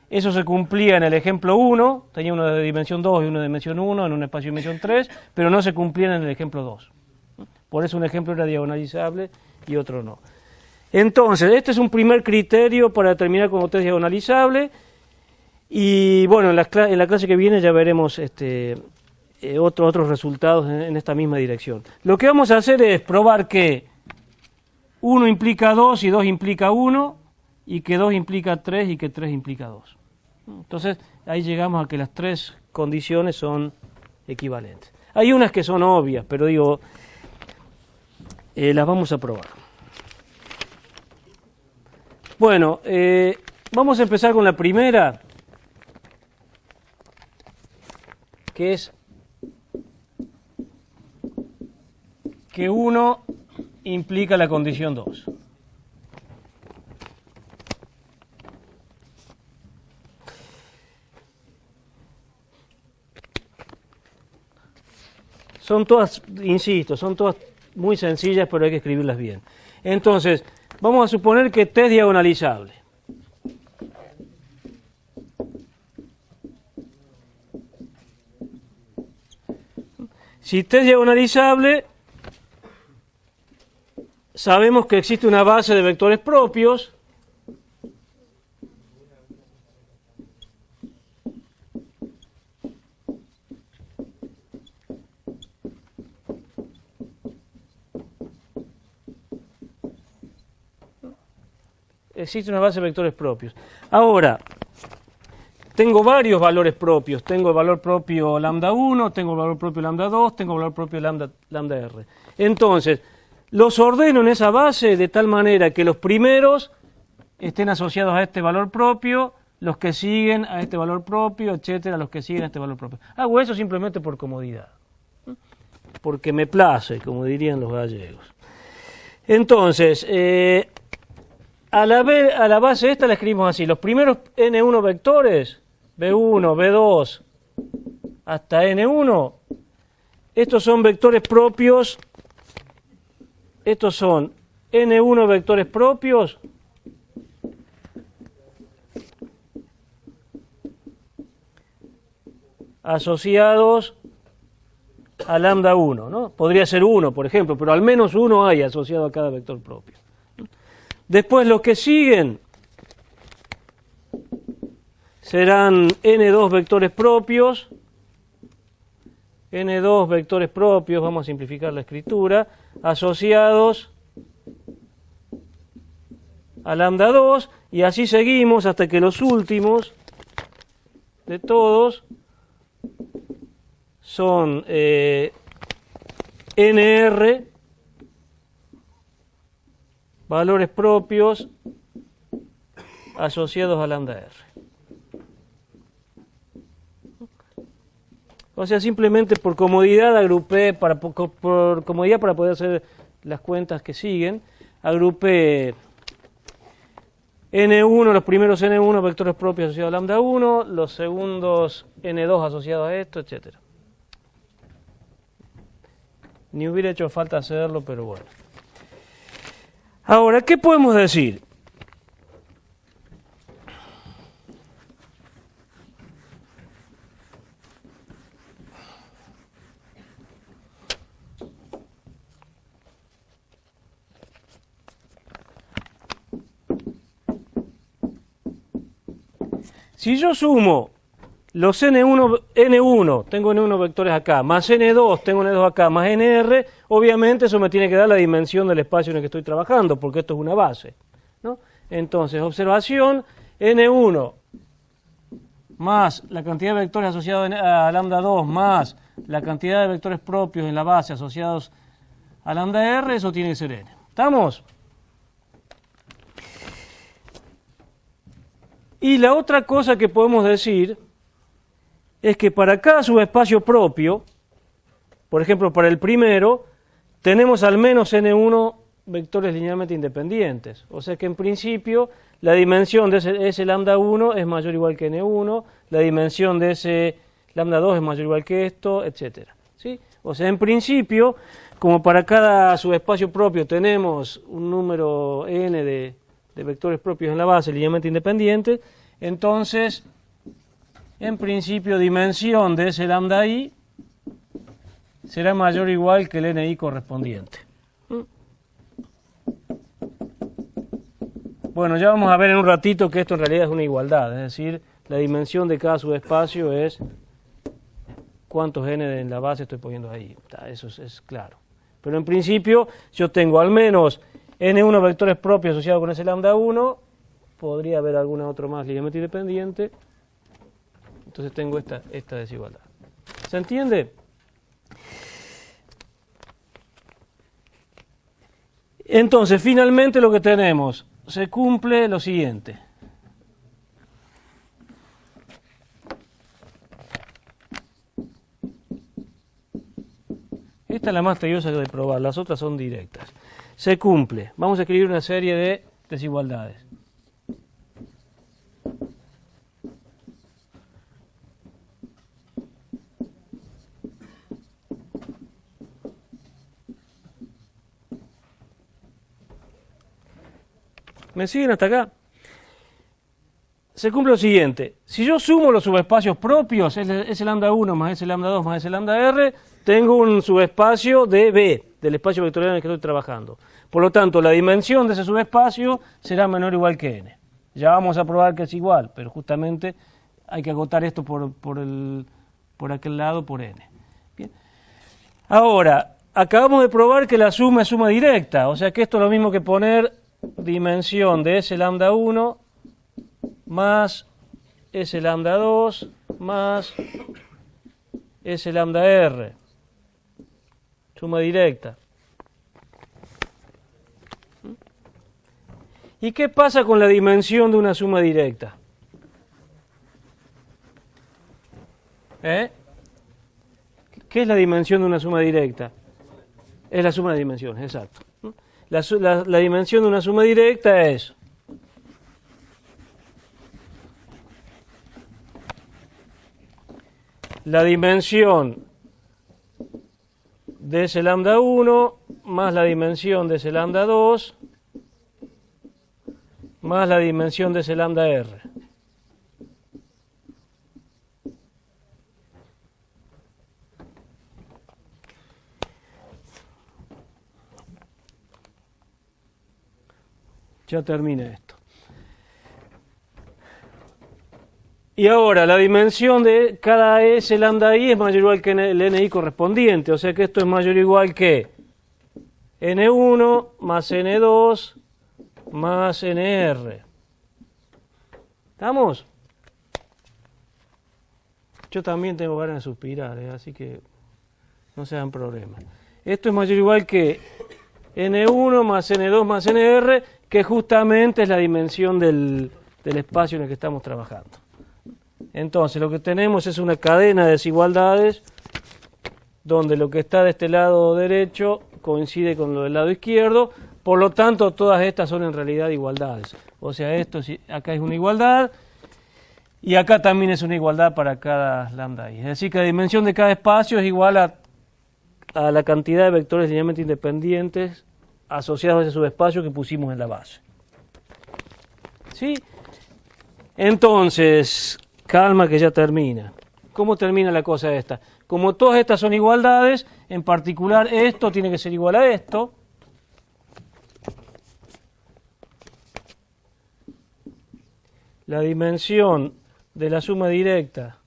Eso se cumplía en el ejemplo 1, tenía uno de dimensión 2 y uno de dimensión 1 en un espacio de dimensión 3, pero no se cumplían en el ejemplo 2. Por eso un ejemplo era diagonalizable y otro no. Entonces, este es un primer criterio para determinar cómo T es diagonalizable. Y bueno, en la clase que viene ya veremos otros resultados en esta misma dirección. Lo que vamos a hacer es probar que 1 implica 2 y 2 implica 1, y que 2 implica 3 y que 3 implica 2. Entonces, ahí llegamos a que las tres condiciones son equivalentes. Hay unas que son obvias, pero digo, las vamos a probar. Bueno, vamos a empezar con la primera, que es que 1 implica la condición 2. Son todas, insisto, son todas muy sencillas, pero hay que escribirlas bien. Entonces, vamos a suponer que T es diagonalizable. Si T es diagonalizable, sabemos que existe una base de vectores propios. Existe una base de vectores propios. Ahora, tengo varios valores propios. Tengo el valor propio lambda 1, tengo el valor propio lambda 2, tengo el valor propio lambda r. Entonces, los ordeno en esa base de tal manera que los primeros estén asociados a este valor propio, los que siguen a este valor propio, etcétera, los que siguen a este valor propio. Hago eso simplemente por comodidad, porque me place, como dirían los gallegos. Entonces, a la base esta la escribimos así. Los primeros n1 vectores, b1, b2, hasta n1, estos son vectores propios. Estos son n1 vectores propios asociados a lambda 1, ¿no? Podría ser 1, por ejemplo, pero al menos 1 hay asociado a cada vector propio. Después los que siguen serán n2 vectores propios. N2 vectores propios, vamos a simplificar la escritura, asociados a lambda 2, y así seguimos hasta que los últimos de todos son NR, valores propios asociados a lambda R. O sea, simplemente por comodidad agrupé, por comodidad para poder hacer las cuentas que siguen, agrupé N1, los primeros N1 vectores propios asociados a lambda 1, los segundos N2 asociados a esto, etc. Ni hubiera hecho falta hacerlo, pero bueno. Ahora, ¿qué podemos decir? Si yo sumo los N1, tengo N1 vectores acá, más N2, tengo N2 acá, más NR, obviamente eso me tiene que dar la dimensión del espacio en el que estoy trabajando, porque esto es una base, ¿no? Entonces, observación, N1 más la cantidad de vectores asociados a lambda 2 más la cantidad de vectores propios en la base asociados a lambda r, eso tiene que ser n. ¿Estamos? Y la otra cosa que podemos decir es que para cada subespacio propio, por ejemplo, para el primero, tenemos al menos n1 vectores linealmente independientes. O sea que en principio la dimensión de ese lambda 1 es mayor o igual que n1, la dimensión de ese lambda 2 es mayor o igual que esto, etc. ¿Sí? O sea, en principio, como para cada subespacio propio tenemos un número n de vectores propios en la base linealmente independientes, entonces, en principio, dimensión de ese lambda i será mayor o igual que el ni correspondiente. Bueno, ya vamos a ver en un ratito que esto en realidad es una igualdad, es decir, la dimensión de cada subespacio es cuántos n en la base estoy poniendo ahí. Eso es claro. Pero en principio, yo tengo al menos n1 vectores propios asociados con ese lambda 1, podría haber alguna otra más linealmente independiente, entonces tengo esta desigualdad. ¿Se entiende? Entonces, finalmente lo que tenemos, se cumple lo siguiente. Esta es la más tediosa de probar, las otras son directas. Se cumple. Vamos a escribir una serie de desigualdades. ¿Me siguen hasta acá? Se cumple lo siguiente. Si yo sumo los subespacios propios, ese lambda 1 más ese lambda 2 más ese lambda r, tengo un subespacio de B, del espacio vectorial en el que estoy trabajando. Por lo tanto, la dimensión de ese subespacio será menor o igual que n. Ya vamos a probar que es igual, pero justamente hay que agotar esto por aquel lado por n. Bien. Ahora, acabamos de probar que la suma es suma directa, o sea que esto es lo mismo que poner dimensión de ese lambda 1 más ese lambda 2 más ese lambda r. Suma directa. ¿Y qué pasa con la dimensión de una suma directa? ¿Qué es la dimensión de una suma directa? Es la suma de dimensiones, exacto. La dimensión de una suma directa es la dimensión de ese lambda 1 más la dimensión de ese lambda 2 más la dimensión de ese lambda r. Ya termina esto. Y ahora, la dimensión de cada S lambda i es mayor o igual que el ni correspondiente, o sea que esto es mayor o igual que n1 más n2 más nr. ¿Estamos? Yo también tengo ganas de suspirar, así que no se hagan problemas. Esto es mayor o igual que n1 más n2 más nr, que justamente es la dimensión del espacio en el que estamos trabajando. Entonces, lo que tenemos es una cadena de desigualdades donde lo que está de este lado derecho coincide con lo del lado izquierdo, por lo tanto, todas estas son en realidad igualdades. O sea, esto acá es una igualdad y acá también es una igualdad para cada lambda i. Es decir, que la dimensión de cada espacio es igual a la cantidad de vectores linealmente independientes asociados a ese subespacio que pusimos en la base. ¿Sí? Entonces, calma que ya termina. ¿Cómo termina la cosa esta? Como todas estas son igualdades, en particular esto tiene que ser igual a esto. La dimensión de la suma directa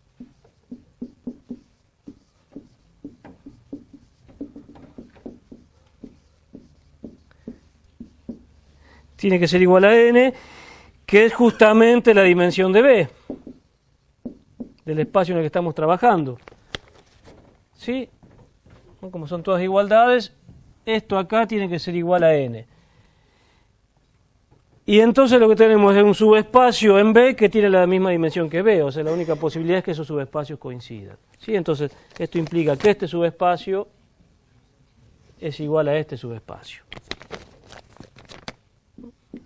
tiene que ser igual a n, que es justamente la dimensión de B. del espacio en el que estamos trabajando. ¿Sí? Como son todas igualdades, esto acá tiene que ser igual a n. Y entonces lo que tenemos es un subespacio en B que tiene la misma dimensión que B, o sea, la única posibilidad es que esos subespacios coincidan. ¿Sí? Entonces, esto implica que este subespacio es igual a este subespacio.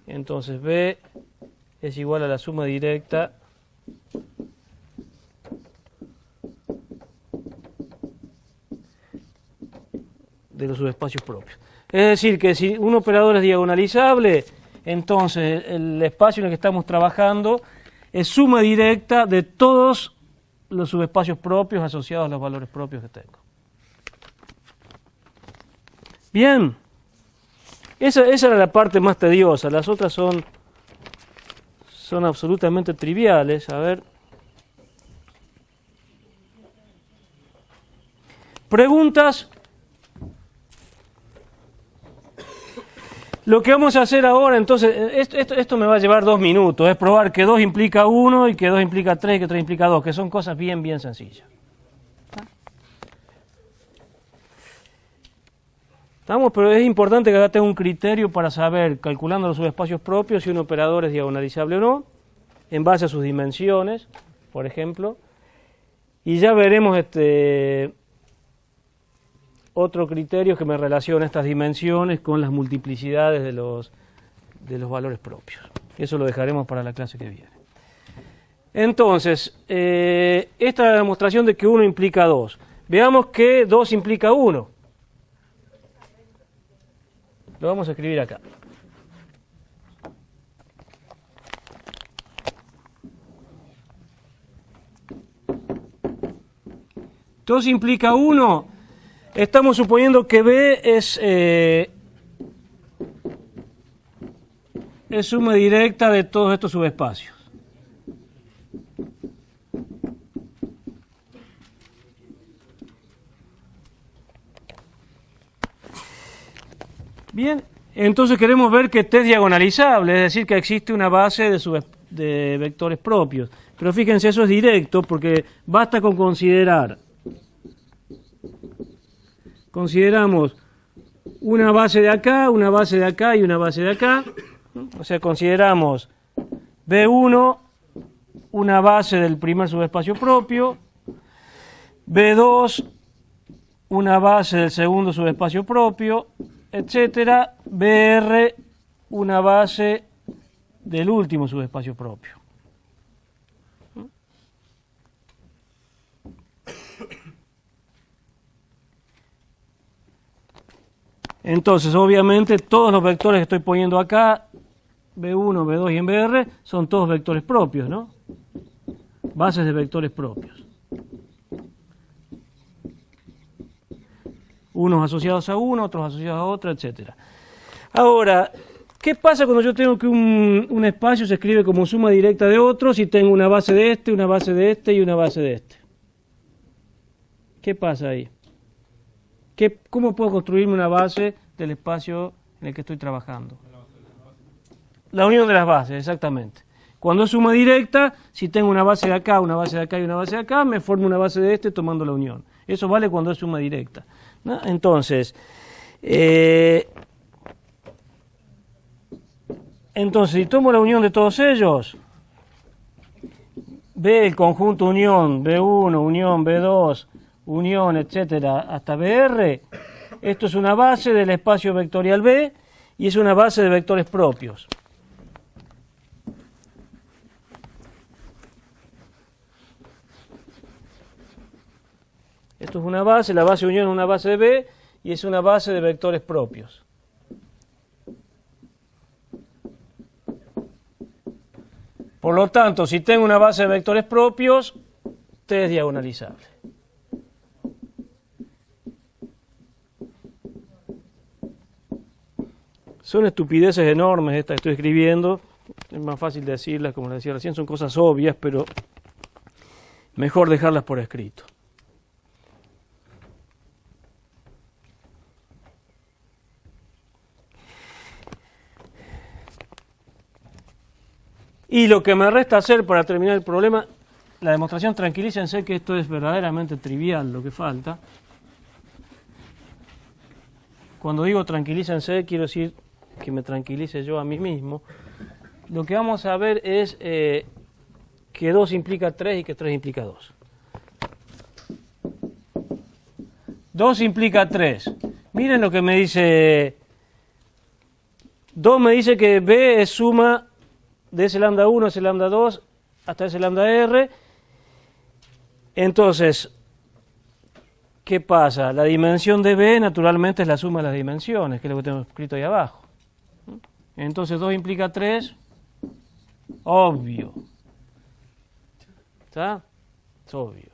Entonces, B es igual a la suma directa de los subespacios propios. Es decir, que si un operador es diagonalizable, entonces el espacio en el que estamos trabajando es suma directa de todos los subespacios propios asociados a los valores propios que tengo. Bien, esa era la parte más tediosa, las otras son absolutamente triviales. A ver. ¿Preguntas? Lo que vamos a hacer ahora, entonces, esto me va a llevar 2 minutos, es probar que 2 implica 1 y que 2 implica 3 y que 3 implica 2, que son cosas bien sencillas. ¿Estamos? Pero es importante que acá tenga un criterio para saber, calculando los subespacios propios, si un operador es diagonalizable o no, en base a sus dimensiones, por ejemplo, y ya veremos otro criterio que me relaciona estas dimensiones con las multiplicidades de los valores propios. Eso lo dejaremos para la clase que viene. Entonces, esta es la demostración de que 1 implica 2. Veamos que 2 implica 1. Lo vamos a escribir acá. Dos implica 1. Estamos suponiendo que B es suma directa de todos estos subespacios. Bien, entonces queremos ver que T es diagonalizable, es decir, que existe una base de vectores propios. Pero fíjense, eso es directo porque basta con consideramos una base de acá, una base de acá y una base de acá. O sea, consideramos B1 una base del primer subespacio propio, B2 una base del segundo subespacio propio, etcétera, BR una base del último subespacio propio. Entonces, obviamente, todos los vectores que estoy poniendo acá, B1, B2 y en BR, son todos vectores propios, ¿no? Bases de vectores propios. Unos asociados a uno, otros asociados a otro, etcétera. Ahora, ¿qué pasa cuando yo tengo que un espacio se escribe como suma directa de otros y tengo una base de este, una base de este y una base de este? ¿Qué pasa ahí? ¿Cómo puedo construirme una base del espacio en el que estoy trabajando? La unión de las bases, exactamente. Cuando es suma directa, si tengo una base de acá, una base de acá y una base de acá, me formo una base de este tomando la unión. Eso vale cuando es suma directa, ¿no? Entonces, si tomo la unión de todos ellos, B, el conjunto unión, B1, unión, B2, unión, etcétera, hasta BR, esto es una base del espacio vectorial B y es una base de vectores propios. Esto es una base, la base unión es una base de B y es una base de vectores propios. Por lo tanto, si tengo una base de vectores propios, T es diagonalizable. Son estupideces enormes estas que estoy escribiendo. Es más fácil decirlas, como les decía recién, son cosas obvias, pero mejor dejarlas por escrito. Y lo que me resta hacer para terminar el problema la demostración, tranquilícense que esto es verdaderamente trivial lo que falta. Cuando digo tranquilícense, quiero decir que me tranquilice yo a mí mismo. Lo que vamos a ver es que 2 implica 3 y que 3 implica 2. 2 implica 3. Miren lo que me dice. 2 me dice que B es suma de ese lambda 1, ese lambda 2, hasta ese lambda R. Entonces, ¿qué pasa? La dimensión de B naturalmente es la suma de las dimensiones, que es lo que tengo escrito ahí abajo. Entonces 2 implica 3, obvio. ¿Está? Es obvio.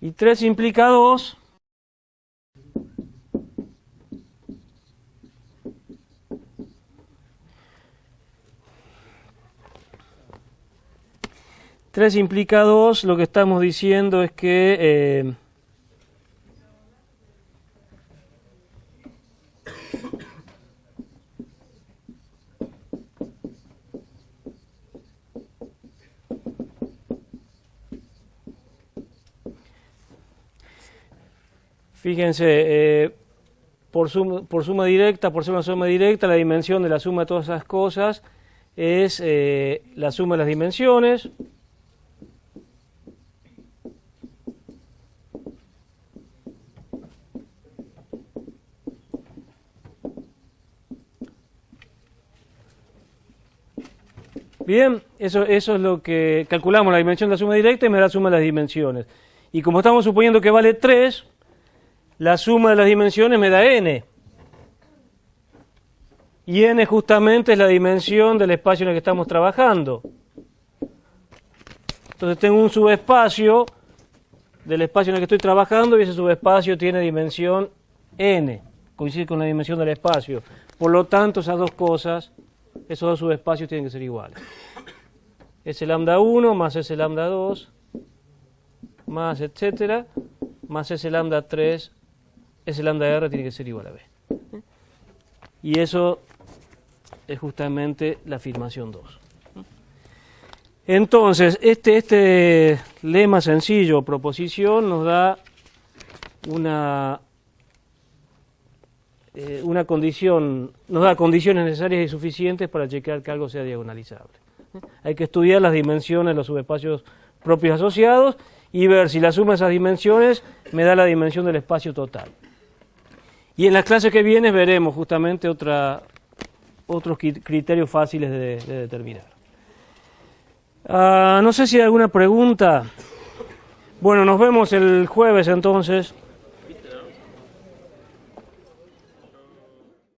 Y 3 implica 2. Tres implica 2, lo que estamos diciendo es que fíjense, por suma directa, por ser una suma directa, la dimensión de la suma de todas esas cosas es la suma de las dimensiones. Bien, eso es lo que calculamos, la dimensión de la suma directa y me da la suma de las dimensiones. Y como estamos suponiendo que vale 3, la suma de las dimensiones me da n. Y n justamente es la dimensión del espacio en el que estamos trabajando. Entonces tengo un subespacio del espacio en el que estoy trabajando y ese subespacio tiene dimensión n, coincide con la dimensión del espacio. Por lo tanto, esas dos cosas, esos dos subespacios tienen que ser iguales. Ese lambda 1 más ese lambda 2 más etcétera, más ese lambda 3, ese lambda r tiene que ser igual a b. Y eso es justamente la afirmación 2. Entonces, este lema sencillo, proposición, nos da una condición, nos da condiciones necesarias y suficientes para chequear que algo sea diagonalizable. Hay que estudiar las dimensiones de los subespacios propios asociados y ver si la suma de esas dimensiones me da la dimensión del espacio total. Y en las clases que vienen veremos justamente otros criterios fáciles de determinar. No sé si hay alguna pregunta. Bueno, nos vemos el jueves entonces.